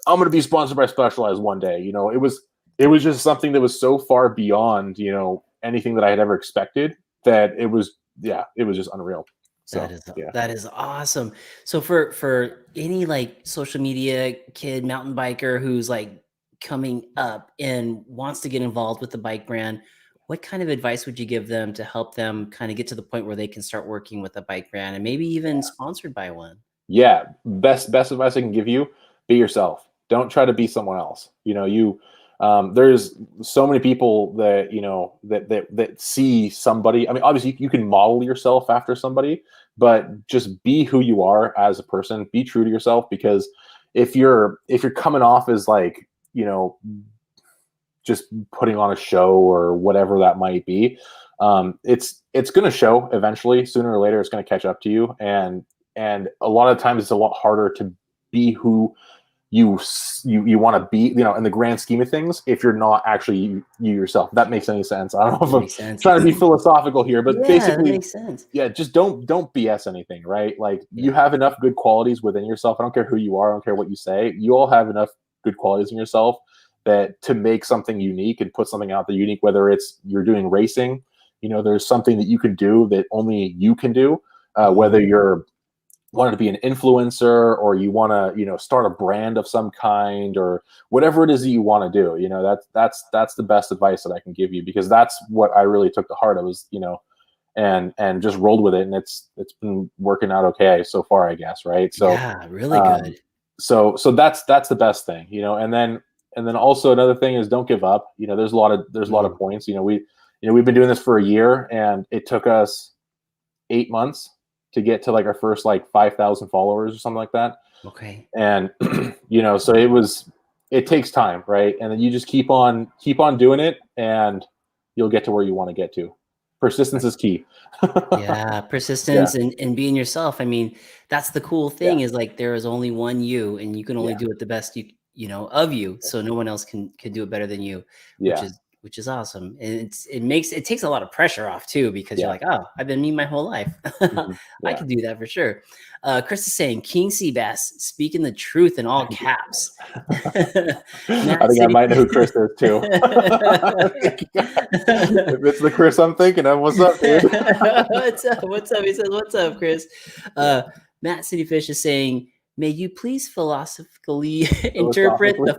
I'm going to be sponsored by Specialized one day. You know, it was just something that was so far beyond, you know, anything that I had ever expected that it was just unreal. So that is awesome. So for any like social media kid mountain biker who's like coming up and wants to get involved with the bike brand, what kind of advice would you give them to help them kind of get to the point where they can start working with a bike brand and maybe even sponsored by one? Yeah. Best advice I can give you, be yourself. Don't try to be someone else. You know, there's so many people that, you know, that see somebody. I mean, obviously you can model yourself after somebody, but just be who you are as a person, be true to yourself, because if you're coming off as like, you know, just putting on a show or whatever that might be, it's going to show eventually. Sooner or later, it's going to catch up to you. And a lot of times it's a lot harder to be who you want to be, you know, in the grand scheme of things, if you're not actually you yourself. If that makes any sense. I don't know if I'm trying to be philosophical here, but basically, that makes sense. Yeah, just don't BS anything, right? Like you have enough good qualities within yourself. I don't care who you are. I don't care what you say. You all have enough good qualities in yourself that to make something unique and put something out there unique, whether it's you're doing racing, you know, there's something that you can do that only you can do, whether you're wanted to be an influencer, or you want to, you know, start a brand of some kind, or whatever it is that you want to do, you know, that's the best advice that I can give you, because that's what I really took to heart. I was, you know, and just rolled with it, and it's been working out okay so far, I guess. Right. So yeah, really good. So that's the best thing, you know. And then also another thing is, don't give up. You know, there's a lot of points. You know, we've been doing this for a year, and it took us 8 months to get to like our first like 5,000 followers or something like that. Okay. And you know, so it takes time, right? And then you just keep on doing it, and you'll get to where you want to get to. Persistence is key. Yeah, persistence and being yourself. I mean, that's the cool thing, is like there is only one you, and you can only do it the best you know of you. So no one else can do it better than you, which is awesome. And it takes a lot of pressure off too, because you're like, oh, I've been me my whole life. I can do that for sure. Chris is saying King Seabass speaking the truth in all caps. I think I might know who Chris is too. If it's the Chris I'm thinking of, what's up, dude? What's up? He says, what's up, Chris? Matt Cityfish is saying, may you please philosophically interpret the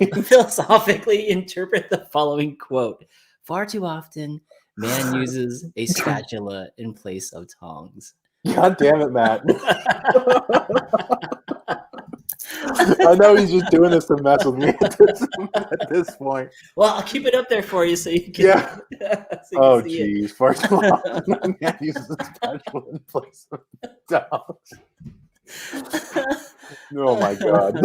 following quote. Far too often, man uses a spatula in place of tongs. God damn it, Matt. I know he's just doing this to mess with me at this point. Well, I'll keep it up there for you so you can. Oh, geez. Far too often, man uses a spatula in place of tongs. Oh my God.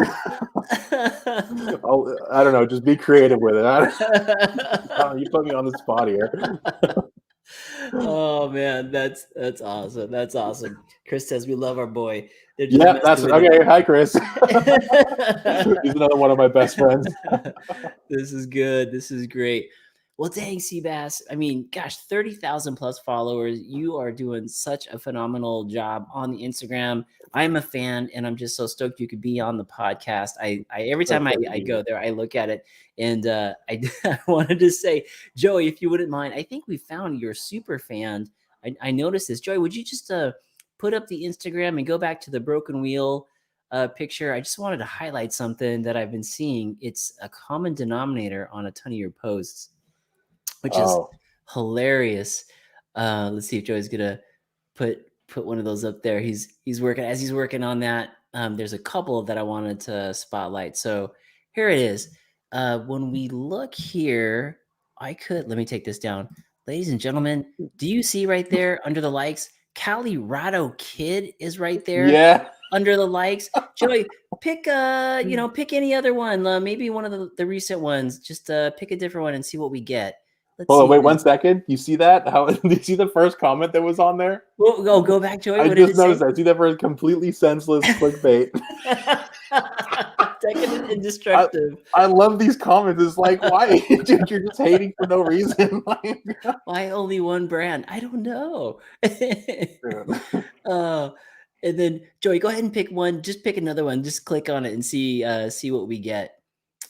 I don't know. Just be creative with it. I don't know, you put me on the spot here. Oh man, that's awesome. That's awesome. Chris says we love our boy. Yeah, that's okay. Hi, Chris. He's another one of my best friends. This is good. This is great. Well, dang, Seabass. I mean, gosh, 30,000 plus followers. You are doing such a phenomenal job on the Instagram. I'm a fan, and I'm just so stoked you could be on the podcast. I every time I go there, I look at it, and I wanted to say, Joey, if you wouldn't mind, I think we found your super fan. I noticed this. Joey, would you just put up the Instagram and go back to the broken wheel picture? I just wanted to highlight something that I've been seeing. It's a common denominator on a ton of your posts, which is hilarious. Let's see if Joey's gonna put one of those up there. He's working on that. There's a couple that I wanted to spotlight. So here it is. When we look here, let me take this down. Ladies and gentlemen, do you see right there under the likes? Colorado Kid is right there. Yeah. Under the likes. Joey, pick any other one. Maybe one of the recent ones. Just pick a different one and see what we get. Wait 1 second. You see that? Did you see the first comment that was on there? Well, go back, Joey. I just noticed that. See that for completely senseless clickbait. Decadent and destructive. I love these comments. It's like, why? Dude, you're just hating for no reason. Why only one brand? I don't know. And then Joey, go ahead and pick one. Just pick another one. Just click on it and see what we get.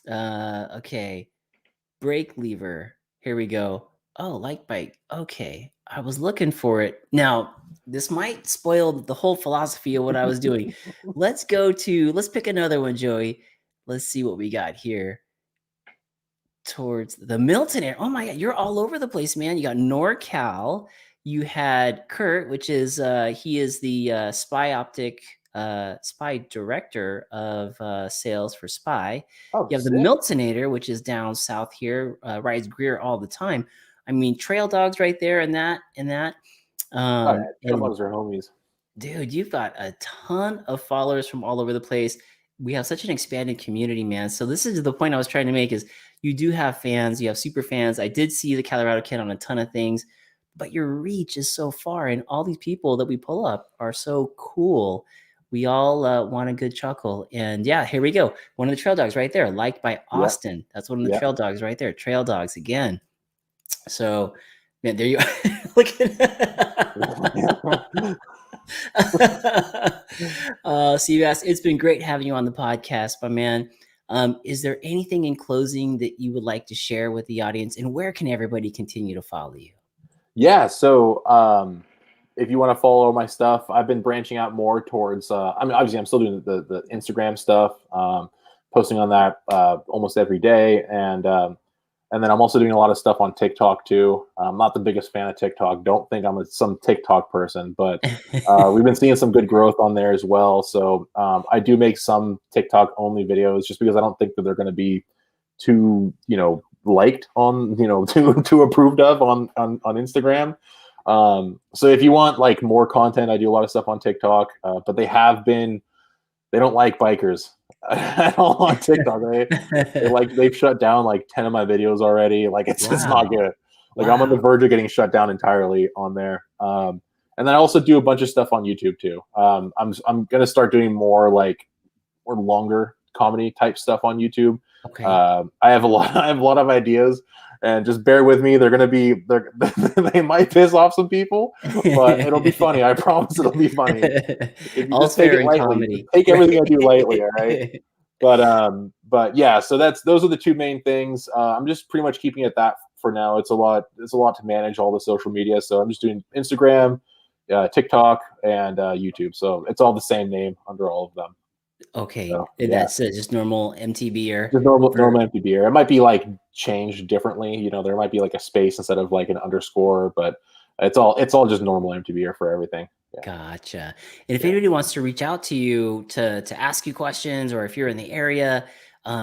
Okay. Brake lever. Here we go. Oh, like bike. Okay. I was looking for it. Now, this might spoil the whole philosophy of what I was doing. Let's pick another one, Joey. Let's see what we got here. Towards the Milton area. Oh my God, you're all over the place, man. You got NorCal. You had Kurt, which is he is the Spy director of sales for Spy. You have the Miltonator, which is down south here, rides Greer all the time. I mean, Trail Dogs right there, and that. Trail Dogs are homies. Dude, you've got a ton of followers from all over the place. We have such an expanded community, man. So this is the point I was trying to make: is you do have fans, you have super fans. I did see the Colorado Kid on a ton of things, but your reach is so far, and all these people that we pull up are so cool. We all want a good chuckle. And yeah, here we go. One of the Trail Dogs right there, liked by Austin. Yep. That's one of the Trail Dogs right there. Trail Dogs again. So, man, there you are. Look at Seabass, it's been great having you on the podcast, my man. Is there anything in closing that you would like to share with the audience, and where can everybody continue to follow you? Yeah, so if you want to follow my stuff, I've been branching out more towards. I mean, obviously, I'm still doing the Instagram stuff, posting on that almost every day, and then I'm also doing a lot of stuff on TikTok too. I'm not the biggest fan of TikTok. Don't think I'm some TikTok person, but we've been seeing some good growth on there as well. So I do make some TikTok only videos just because I don't think that they're going to be too, liked on, too approved of on Instagram. So if you want like more content, I do a lot of stuff on TikTok, but they don't like bikers at all on TikTok. They've shut down like 10 of my videos already. Like it's not good. Like I'm on the verge of getting shut down entirely on there. And then I also do a bunch of stuff on YouTube too. I'm going to start doing more longer comedy type stuff on YouTube. Okay. I have a lot of ideas, and just bear with me. They might piss off some people, but it'll be funny. I promise it'll be funny. If you just take it lightly, comedy. Take everything I do lightly, all right? But yeah, so those are the two main things. I'm just pretty much keeping it that for now. It's a lot to manage, all the social media. So I'm just doing Instagram, TikTok, and YouTube. So it's all the same name under all of them. Okay, so, that's just NrmlMtber. Just NrmlMtber. It might be like changed differently. There might be like a space instead of like an underscore, but it's all just NrmlMtber for everything. Yeah. Gotcha. And if anybody wants to reach out to you to ask you questions, or if you're in the area,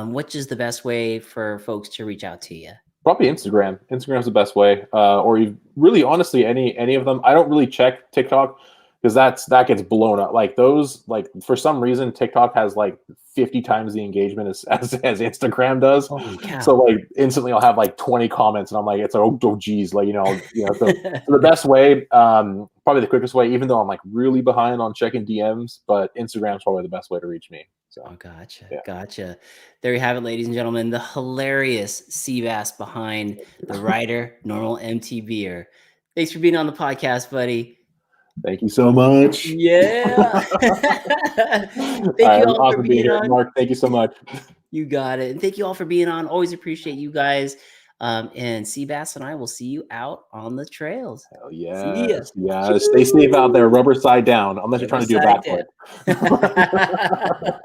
which is the best way for folks to reach out to you? Probably Instagram. Instagram's the best way. Or you really, honestly, any of them. I don't really check TikTok, because that gets blown up. Like those, like for some reason, TikTok has like 50 times the engagement as Instagram does. So like instantly I'll have like 20 comments, and I'm like, it's like, oh geez, like so the best way, probably the quickest way, even though I'm like really behind on checking DMs, but Instagram's probably the best way to reach me. So Gotcha. There you have it, ladies and gentlemen, the hilarious Seabass behind the writer NrmlMtber. Thanks for being on the podcast, buddy. Thank you so much. Yeah. Thank you all for being on. Mark, thank you so much. You got it. And thank you all for being on. Always appreciate you guys. And Seabass and I will see you out on the trails. Hell yeah. Yeah. Stay safe out there. Rubber side down, unless you're trying to do a backflip.